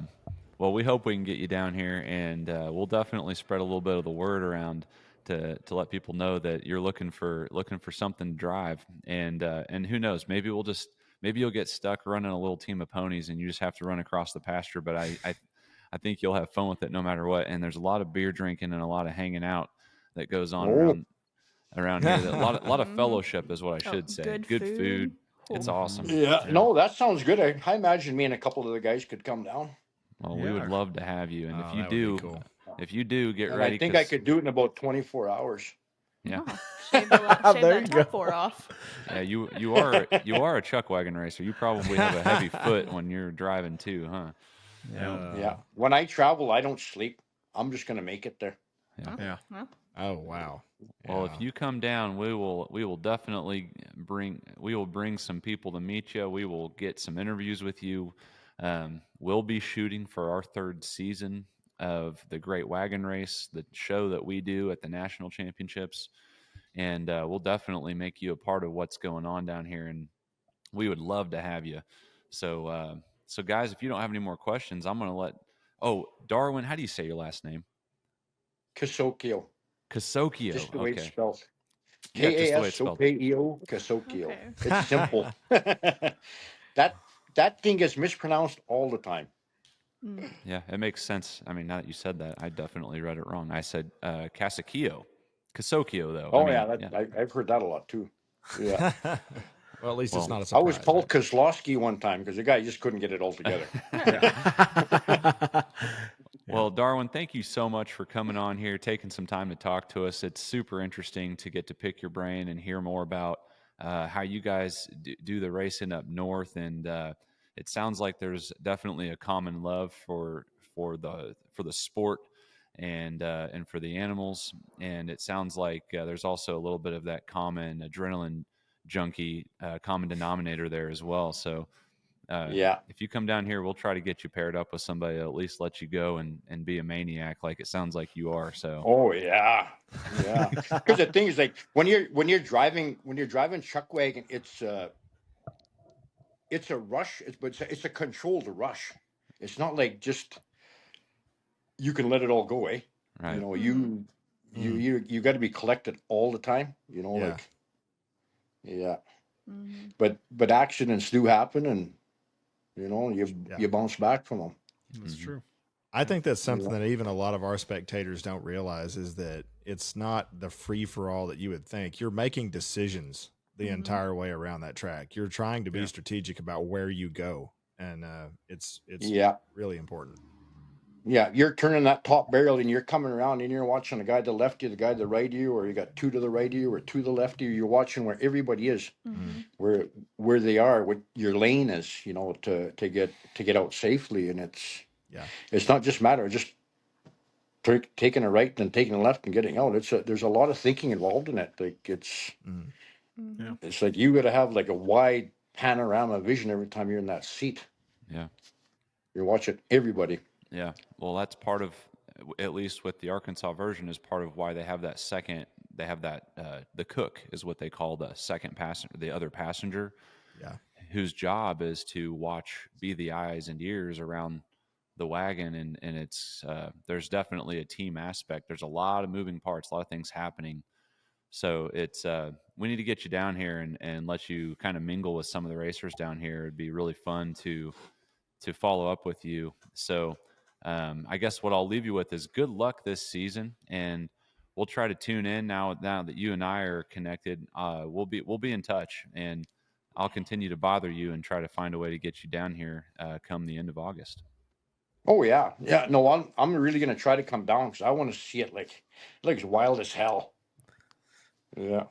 B: well, we hope we can get you down here, and we'll definitely spread a little bit of the word around to let people know that you're looking for something to drive, and who knows, maybe you'll get stuck running a little team of ponies, and you just have to run across the pasture. But I think you'll have fun with it no matter what. And there's a lot of beer drinking and a lot of hanging out that goes on around here. A lot of fellowship is what I should say.
D: Good
B: Food. It's
D: Oh.
B: awesome.
F: Yeah, no, that sounds good. I imagine me and a couple of the guys could come down.
B: Well, we would
C: Yeah.
B: love to have you, and
C: Oh,
B: if you
C: that would be
B: do,
C: cool.
B: get
F: And
B: ready.
F: I think I
B: 'cause-
F: could do it in about 24 hours.
B: Yeah,
D: Oh, shave
E: There
D: that
E: you
D: top
E: go.
D: four off.
B: yeah. You are a Chuckwagon racer. You probably have a heavy foot when you're driving too, huh?
F: Yeah, when I travel, I don't sleep. I'm just going to make it there.
E: Yeah.
D: Well,
C: Oh wow.
B: Well,
C: Yeah.
B: if you come down, we will definitely bring some people to meet you. We will get some interviews with you. We'll be shooting for our third season of the Great Wagon Race, the show that we do at the national championships, and we'll definitely make you a part of what's going on down here. And we would love to have you. So, guys, if you don't have any more questions, I'm going to let. Oh, Darwin, how do you say your last name?
F: Kasokeo.
B: Kasokeo.
F: Just the way it's
B: Okay.
F: spelled.
B: Yeah, just the way it's spelled.
F: K-A-S-O-K-E-O, Kasokeo.
D: Okay.
F: It's simple. that thing gets mispronounced all the time.
B: Yeah, it makes sense. I mean, now that you said that, I definitely read it wrong. I said Kasokeo. Kasokeo, though.
F: Oh,
B: I mean,
F: yeah, I've heard that a lot too. Yeah.
C: Well, at least
B: Well,
C: it's not a
F: I
C: surprise.
F: was called Kozlowski one time because the guy just couldn't get it all together.
B: Well, Darwin, thank you so much for coming on here, taking some time to talk to us. It's super interesting to get to pick your brain and hear more about how you guys do the racing up north. And it sounds like there's definitely a common love for the sport and for the animals. And it sounds like there's also a little bit of that common adrenaline junkie common denominator there as well. So
F: Yeah.
B: if you come down here, we'll try to get you paired up with somebody that'll at least let you go and be a maniac like it sounds like you are. So
F: Oh yeah, yeah. Because the thing is, like when you're driving Chuckwagon, it's a rush. It's a controlled rush. It's not like just you can let it all go, eh?
B: right.
F: You know, you got to be collected all the time. You know,
C: Yeah.
F: like yeah.
D: Mhm.
F: But accidents do happen, and you know you bounce back from them.
E: That's true.
C: I think that's something that even a lot of our spectators don't realize is that it's not the free for all that you would think. You're making decisions the entire way around that track. You're trying to be strategic about where you go, and it's
F: Yeah.
C: really important.
F: Yeah, you're turning that top barrel and you're coming around and you're watching the guy to the left of you, the guy to the right of you, or you got two to the right of you or two to the left of you. You're watching where everybody is, where they are, what your lane is, you know, to get out safely. And it's not just matter of just taking a right and taking a left and getting out. There's a lot of thinking involved in it. Like it's like you got to have like a wide panorama vision every time you're in that seat.
B: Yeah.
F: You're watching everybody.
B: Yeah. Well, that's part of, at least with the Arkansas version, is part of why they have that second. They have that the cook is what they call the second passenger, the other passenger, whose job is to be the eyes and ears around the wagon, and it's there's definitely a team aspect. There's a lot of moving parts, a lot of things happening. So it's we need to get you down here and let you kind of mingle with some of the racers down here. It'd be really fun to follow up with you. So I guess what I'll leave you with is good luck this season, and we'll try to tune in now that you and I are connected. We'll be in touch, and I'll continue to bother you and try to find a way to get you down here come the end of August.
F: Oh yeah, yeah. No, I'm really gonna try to come down because I want to see it. Like, it looks wild as hell. Yeah.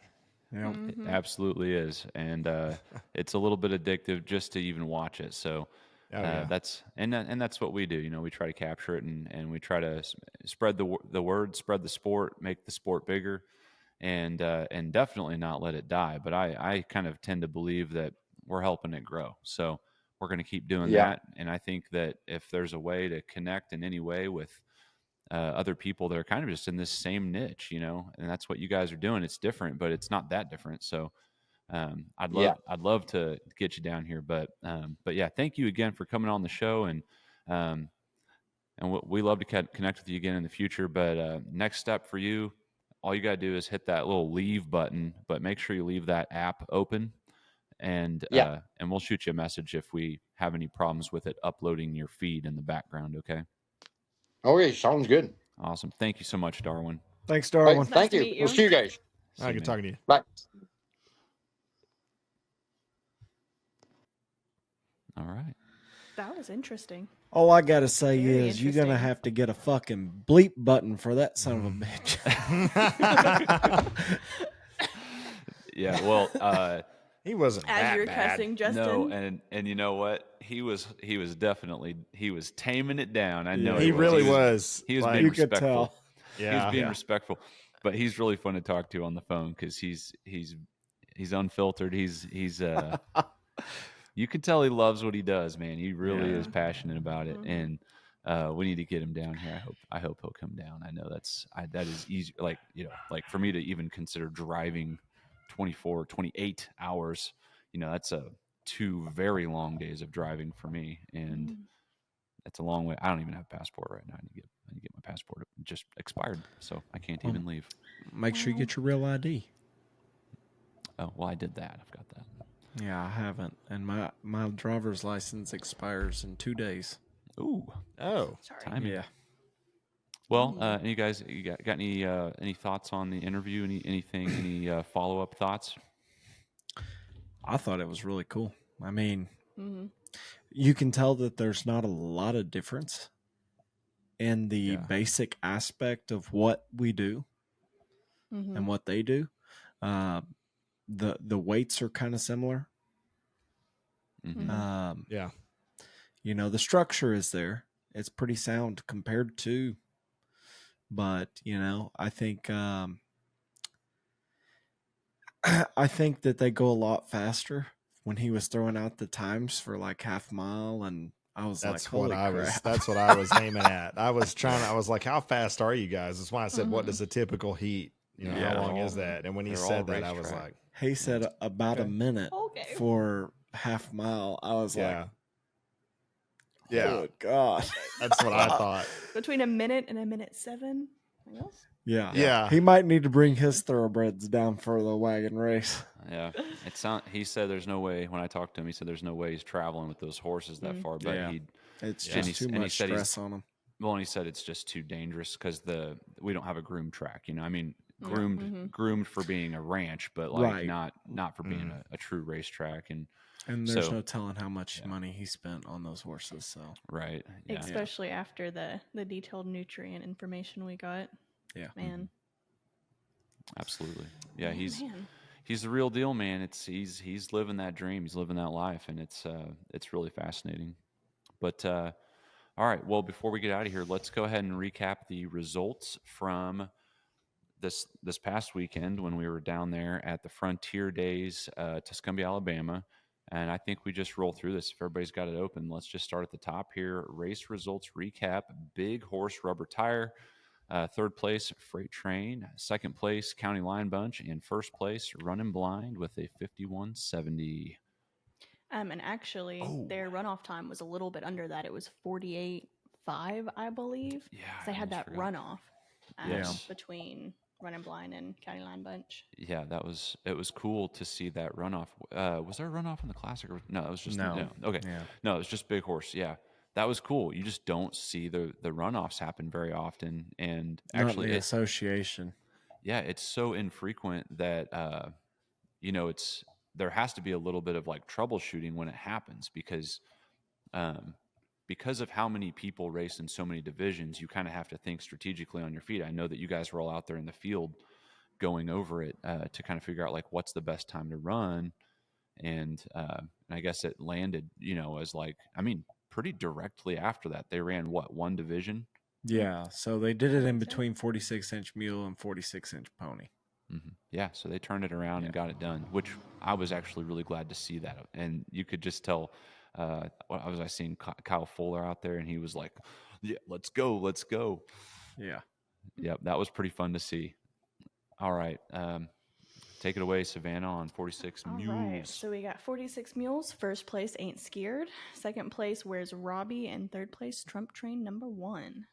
E: Yeah.
B: It absolutely is, and it's a little bit addictive just to even watch it. So
C: Oh, yeah.
B: that's what we do. You know, we try to capture it, and we try to spread the word, spread the sport, make the sport bigger, and definitely not let it die. But I kind of tend to believe that we're helping it grow. So we're going to keep doing
F: Yeah.
B: that. And I think that if there's a way to connect in any way with other people that are kind of just in this same niche, you know, and that's what you guys are doing. It's different, but it's not that different. So
F: Yeah.
B: I'd love to get you down here, but yeah, thank you again for coming on the show, um, and we love to connect with you again in the future. But next step for you, all you got to do is hit that little leave button, but make sure you leave that app open, and
F: Yeah.
B: we'll shoot you a message if we have any problems with it uploading your feed in the background. Okay.
F: Okay, sounds good.
B: Awesome. Thank you so much, Darwin.
E: Thanks,
F: All right,
E: Darwin.
D: It's nice
F: thank
D: to
F: you.
D: meet
F: We'll
D: you.
F: see you guys.
B: See
C: I
B: you,
C: good
B: man.
C: talking to you.
F: Bye.
B: All right.
D: That was interesting.
E: All I gotta say
D: Very
E: is you're gonna
D: interesting.
E: have to get a fucking bleep button for that son of a bitch.
B: Yeah. Well,
C: He wasn't
D: As
C: that
D: you're
C: bad.
D: cussing, Justin.
B: no, and you know what? He was definitely taming it down. I know
E: Yeah,
C: He
B: was.
C: really was.
B: He was
C: like,
B: being
E: you could
B: respectful.
E: tell.
B: He was
C: Yeah.
B: being respectful, but he's really fun to talk to on the phone because he's unfiltered. He's you can tell he loves what he does, man. He really
C: Yeah.
B: is passionate about it, and we need to get him down here. I hope he'll come down. I know that is easy. Like, you know, like for me to even consider driving 24, 28 hours, you know, that's 2 very long days of driving for me, and that's a long way. I don't even have a passport right now. I need to get my passport. It just expired, so I can't even leave.
E: Make sure you get your real ID.
B: Oh, well, I did that. I've got that.
E: Yeah, I haven't, and my driver's license expires in 2 days.
B: Ooh,
C: Oh.
D: Sorry.
B: timing.
E: Yeah.
B: Well, you guys, you got any thoughts on the interview? Any follow up thoughts?
E: I thought it was really cool. I mean,
D: Mm-hmm.
E: you can tell that there's not a lot of difference in the
C: Yeah.
E: basic aspect of what we do
D: Mm-hmm.
E: and what they do. The weights are kind of similar.
B: Mhm.
C: Yeah.
E: You know, the structure is there. It's pretty sound compared to, but you know, I think I think that they go a lot faster. When he was throwing out the times for like half mile, and I was
C: That's
E: like,
C: what
E: holy
C: I
E: crap.
C: was. That's what I was aiming at. I was like, how fast are you guys? That's why I said, what is a typical heat? You know,
B: Yeah,
C: how long
B: they're
C: is
B: all-
C: that? And when he
B: they're all
C: said that, I was
B: racetrack.
C: like,
E: He said about a
C: Okay.
E: minute
D: Okay.
E: for half mile. I was
C: yeah,
E: like,
C: yeah.
E: oh God.
C: That's what I thought.
D: Between a minute and a minute 7. I guess.
E: Yeah.
C: Yeah.
E: He might need to bring his thoroughbreds down for the wagon race.
B: Yeah, he said there's no way. When I talked to him, he said there's no way he's traveling with those horses that far. But
E: Yeah.
B: he,
E: It's
B: and
E: just
B: he-
E: too
B: and he
E: much
B: said he's-
E: stress on him.
B: well, and he said it's just too dangerous because we don't have a groomed track. You know, I mean, groomed for being a ranch, but like
E: Right.
B: not for being a true racetrack. And
E: And there's
B: so-
E: no telling how much money he spent on those horses. So
B: right, yeah,
D: Especially after the detailed nutrient information we got.
E: yeah.
D: Man.
B: absolutely, yeah.
D: Man.
B: He's the real deal, man. He's living that dream. He's living that life, and it's really fascinating. But all right, well, before we get out of here, let's go ahead and recap the results from this past weekend when we were down there at the Frontier Days, Tuscumbia, Alabama. And I think we just roll through this. If everybody's got it open, let's just start at the top here. Race results recap: Big Horse Rubber Tire. Third place, Freight Train. Second place, County Line Bunch. And first place, Running Blind with a 51.70.
D: And actually, their runoff time was a little bit under that. It was 48.5, I believe.
B: Yeah,
D: 'Cause they had
B: almost
D: that
B: forgot.
D: runoff
B: Yes.
D: between Running Blind and County Line Bunch.
B: Yeah, it was cool to see that runoff. Was there a runoff in the Classic? Or, no, it was just
E: No.
B: Okay,
E: Yeah.
B: no, it was just Big Horse. Yeah, that was cool. You just don't see the runoffs happen very often, and
E: Not
B: actually,
E: the association.
B: yeah, it's so infrequent that you know, there has to be a little bit of like troubleshooting when it happens because because of how many people race in so many divisions, you kind of have to think strategically on your feet. I know that you guys were all out there in the field going over it to kind of figure out like what's the best time to run. And I guess it landed, as like, I mean, pretty directly after that. They ran one division?
E: Yeah, so they did it in
D: think so.
E: between 46-inch mule and 46-inch pony.
B: Mm-hmm. Yeah, so they turned it around and got it done, which I was actually really glad to see that. And you could just tell, I was seeing Kyle Fuller out there, and he was like, yeah, let's go.
E: Yeah.
B: Yep, that was pretty fun to see. All right, take it away, Savannah, on 46
D: All
B: mules.
D: right, so we got 46 mules. First place, Ain't Scared. Second place, Where's Robbie? And third place, Trump Train number 1.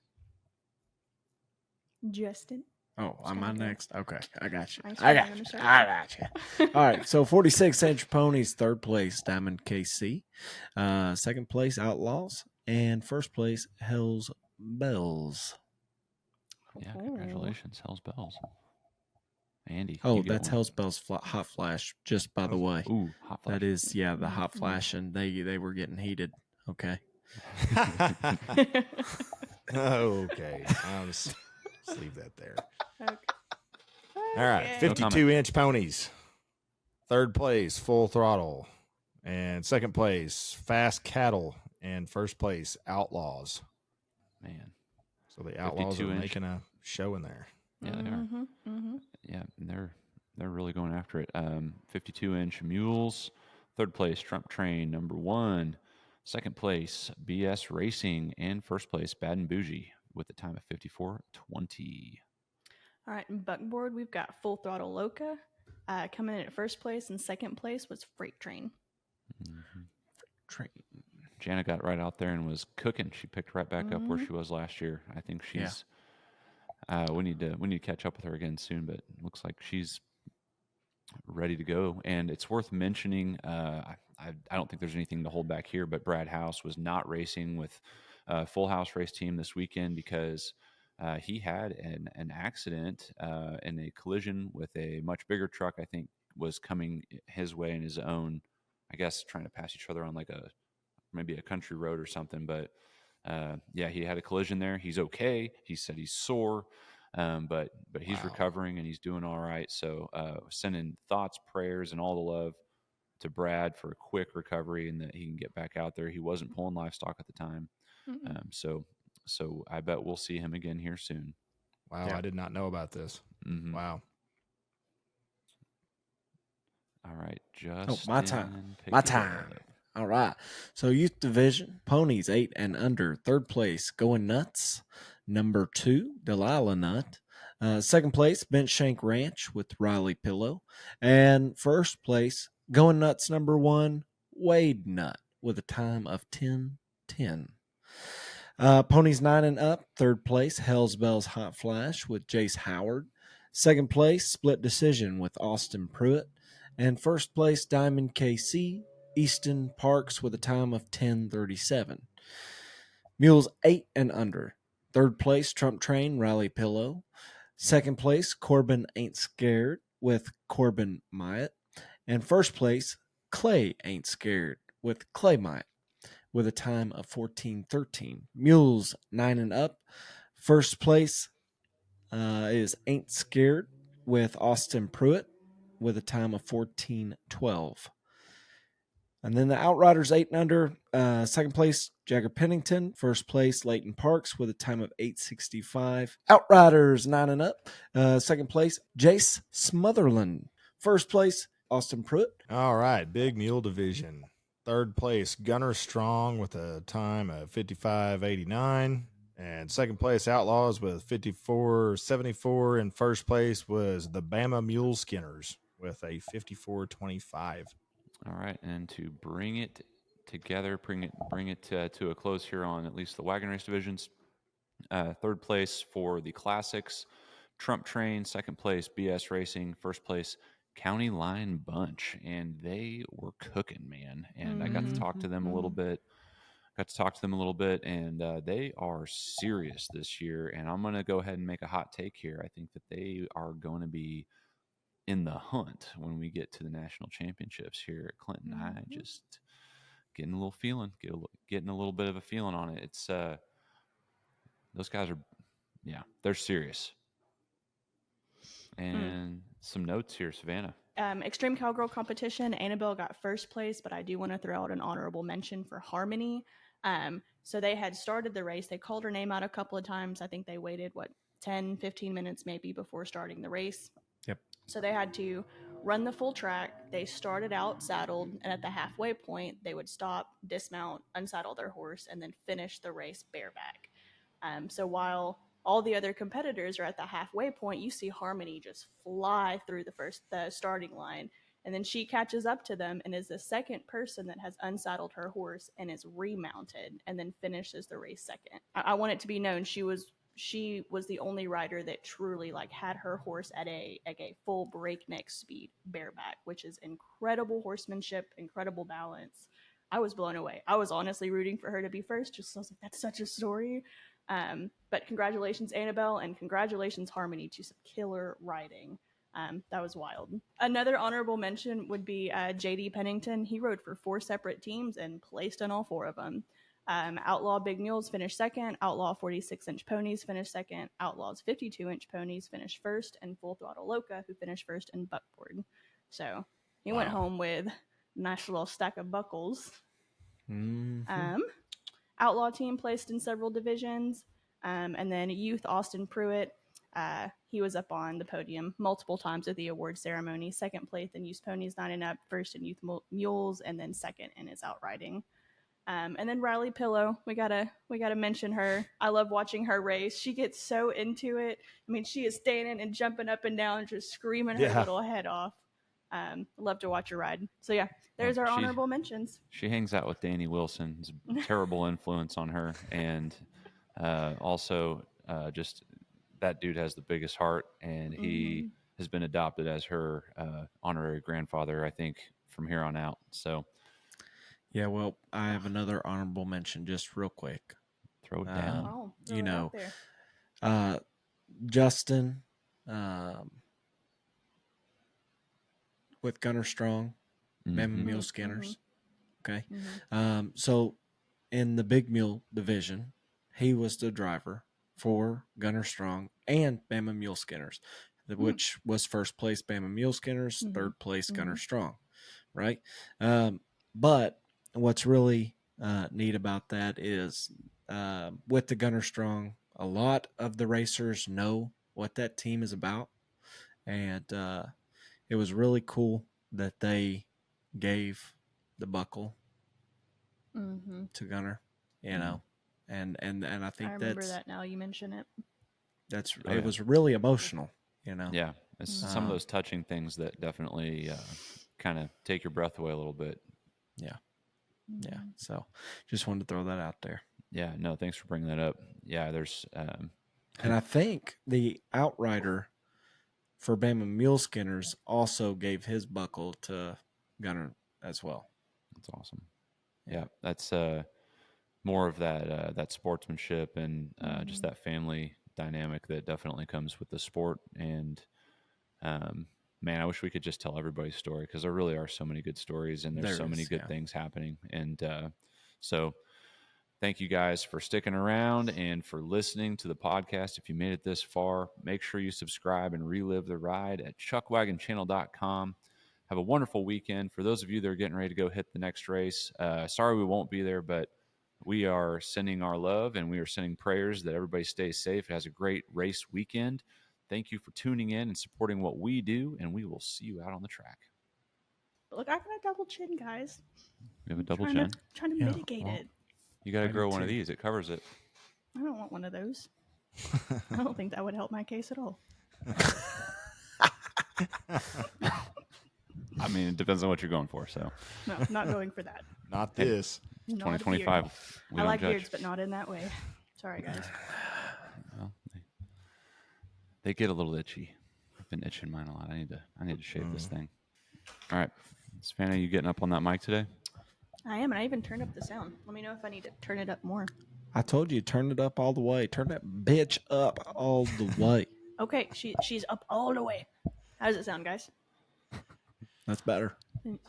D: Justin.
E: Oh, am I next? Okay, I got you.
D: Nice
E: I
D: try,
E: got
D: I'm
E: you.
D: gonna
E: I got you. All right, so 46-inch ponies, third place, Diamond KC. Second place, Outlaws. And first place, Hell's Bells.
B: Yeah, congratulations, Hell's Bells. Andy.
E: Oh,
B: you get
E: that's
B: one.
E: Hell's Bells Hot Flash, just by the way.
B: Ooh, Hot Flash.
E: That is, the Hot Flash, and they were getting heated. Okay.
C: Okay. I'll just leave that there.
D: Okay.
C: All right.
D: Okay.
C: 52-inch ponies. Third place, Full Throttle. And second place, Fast Cattle. And first place, Outlaws.
B: Man.
C: So the Outlaws are
B: 52-inch.
C: making a show in there.
B: Yeah, they are.
D: Mm-hmm.
B: Yeah, and they're really going after it. 52-inch mules. Third place, Trump Train, number 1. Second place, BS Racing. And first place, Bad and Bougie, with a time of 54:20.
D: All right, in buckboard, we've got Full Throttle Loca. Coming in at first place, and second place was Freight Train.
B: Mm-hmm.
E: Train.
B: Jana got right out there and was cooking. She picked right back up where she was last year. I think she's. We need to catch up with her again soon, but it looks like she's ready to go. And it's worth mentioning. I don't think there's anything to hold back here, but Brad House was not racing with Full House race team this weekend because he had an accident in a collision with a much bigger truck. I think was coming his way in his own. I guess trying to pass each other on like maybe a country road or something, but he had a collision there. He's okay. He said he's sore, but he's recovering and he's doing all right. So sending thoughts, prayers, and all the love to Brad for a quick recovery and that he can get back out there. He wasn't pulling livestock at the time, so I bet we'll see him again here soon.
C: Wow, I did not know about this.
B: Mm-hmm.
C: Wow.
B: All right, Justin.
E: My time. All right. So youth division, ponies 8 and under. Third place, Going Nuts. Number 2, Delilah Nut. Second place, Bent Shank Ranch with Riley Pillow. And first place, Going Nuts number 1, Wade Nut with a time of 10:10. Ponies 9 and up. Third place, Hell's Bells Hot Flash with Jace Howard. Second place, Split Decision with Austin Pruitt. And first place, Diamond KC, Easton Parks with a time of 10:37. Mules 8 and under. Third place, Trump Train, Riley Pillow. Second place, Corbin Ain't Scared with Corbin Myatt. And first place, Clay Ain't Scared with Clay Myatt with a time of 14:13. Mules 9 and up. First place is Ain't Scared with Austin Pruitt with a time of 14:12. And then the Outriders 8 and under. Second place, Jagger Pennington. First place, Leighton Parks with a time of 8:65. Outriders 9 and up. Second place, Jace Smotherland. First place, Austin Pruitt.
C: All right, big mule division. Third place, Gunner Strong with a time of 55:89. And second place, Outlaws with 54:74. And first place was the Bama Mule Skinners with a 54:25.
B: All right, and to bring it together, bring it to a close here on at least the wagon race divisions. Third place for the Classics, Trump Train. Second place, BS Racing. First place, County Line Bunch, and they were cooking, man. And I got to talk to them a little bit. And they are serious this year. And I'm going to go ahead and make a hot take here. I think that they are going to be in the hunt when we get to the national championships here at Clinton. I just getting a little feeling, getting a little bit of a feeling on it. It's those guys are, yeah, they're serious. And some notes here, Savannah.
D: Extreme Cowgirl competition, Annabelle got first place, but I do want to throw out an honorable mention for Harmony. So they had started the race. They called her name out a couple of times. I think they waited, 10, 15 minutes maybe before starting the race.
C: Yep.
D: So they had to run the full track. They started out saddled, and at the halfway point, they would stop, dismount, unsaddle their horse, and then finish the race bareback. So while all the other competitors are at the halfway point, you see Harmony just fly through the starting line, and then she catches up to them and is the second person that has unsaddled her horse and is remounted, and then finishes the race second. I want it to be known she was the only rider that truly had her horse at a full breakneck speed bareback, which is incredible horsemanship, incredible balance. I was blown away. I was honestly rooting for her to be first. I was like, that's such a story. But congratulations, Annabelle, and congratulations, Harmony, to some killer riding. That was wild. Another honorable mention would be JD Pennington. He rode for 4 separate teams and placed in all 4 of them. Outlaw Big Mules finished second. Outlaw 46-inch ponies finished second. Outlaws 52-inch ponies finished first, and Full Throttle Loca, who finished first in buckboard. So he went home with a nice little stack of buckles. Mm-hmm. Outlaw team placed in several divisions. And then Youth Austin Pruitt, he was up on the podium multiple times at the award ceremony. Second place in Youth Ponies 9 and Up, first in Youth Mules, and then second in his outriding. And then Riley Pillow, we gotta mention her. I love watching her race. She gets so into it. I mean, she is standing and jumping up and down, just screaming her little head off. Love to watch her ride. So yeah, there's our honorable mentions.
B: She hangs out with Danny Wilson. It's a terrible influence on her, and also just that dude has the biggest heart, and he has been adopted as her honorary grandfather, I think, from here on out. So.
E: Yeah, well, I have another honorable mention just real quick.
B: Throw it down.
E: Justin with Gunner Strong, Bama Mule Skinners. Okay. So in the Big Mule division, he was the driver for Gunner Strong and Bama Mule Skinners, which was first place Bama Mule Skinners, third place Gunner Strong, right? But what's really neat about that is with the Gunner Strong, a lot of the racers know what that team is about. And it was really cool that they gave the buckle to Gunner, you know. And I think
D: I remember that now you mention it.
E: It was really emotional, you know.
B: Yeah, it's some of those touching things that definitely kind of take your breath away a little bit.
E: Yeah. Yeah, so just wanted to throw that out there.
B: Yeah, no, thanks for bringing that up. Yeah, there's...
E: and I think the outrider for Bama Mule Skinners also gave his buckle to Gunner as well.
B: That's awesome. Yeah, that's more of that sportsmanship and just that family dynamic that definitely comes with the sport. And man, I wish we could just tell everybody's story, because there really are so many good stories, and there's so many good things happening. And so thank you guys for sticking around and for listening to the podcast. If you made it this far, make sure you subscribe and relive the ride at chuckwagonchannel.com. Have a wonderful weekend. For those of you that are getting ready to go hit the next race, sorry we won't be there, but we are sending our love and we are sending prayers that everybody stays safe. It has a great race weekend. Thank you for tuning in and supporting what we do, and we will see you out on the track.
D: Look, I got a double chin, guys.
B: You have a double chin?
D: Trying to mitigate it.
B: You got to grow one of these. It covers it.
D: I don't want one of those. I don't think that would help my case at all.
B: I mean, it depends on what you're going for. So
D: no, not going for that.
C: Not this.
B: 2025.
D: I like beards, but not in that way. Sorry, guys.
B: Well, they get a little itchy. I've been itching mine a lot. I need to shave this thing. All right, Savannah, you getting up on that mic today?
D: I am, and I even turned up the sound. Let me know if I need to turn it up more.
E: I told you, turn it up all the way. Turn that bitch up all the way.
D: Okay, she's up all the way. How does it sound, guys?
E: That's better.
B: I'm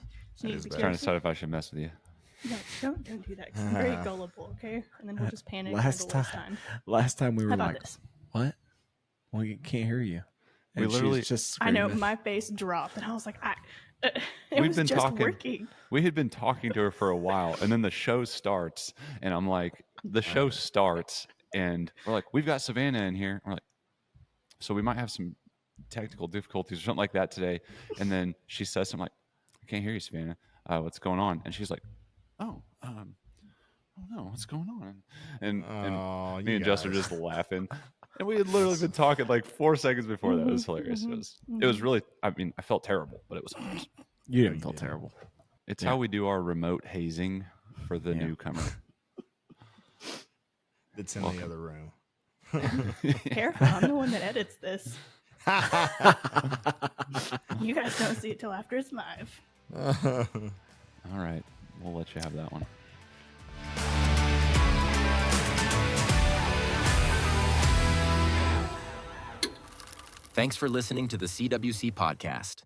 B: trying to decide if I should mess with you.
D: No, don't do that. 'Cause I'm very gullible, okay? And then we'll just panic. And
E: Last
D: it'll waste time.
E: Last time we
D: How
E: were
D: about
E: like,
D: this?
E: "What? We can't hear you."
B: We
E: And
B: literally-
E: she's just
D: I know
E: screaming.
D: my face dropped, and I was like, it
B: We've
D: was
B: been
D: just
B: talking.
D: working.
B: We had been talking to her for a while, and then the show starts, and I'm like, the show starts, and we're like, we've got Savannah in here. We're like, so we might have some technical difficulties or something like that today. And then she says something like, I can't hear you, Savannah. What's going on? And she's like, oh no, what's going on? And me and Jess are just laughing. And we had literally been talking like 4 seconds before that. It was hilarious. It was really, I mean, I felt terrible, but it was hilarious.
E: You didn't feel terrible.
B: It's how we do our remote hazing for the newcomer.
C: It's in the other room.
D: Careful, I'm the one that edits this. You guys don't see it till after it's live.
B: All right, we'll let you have that one.
A: Thanks for listening to the CWC podcast.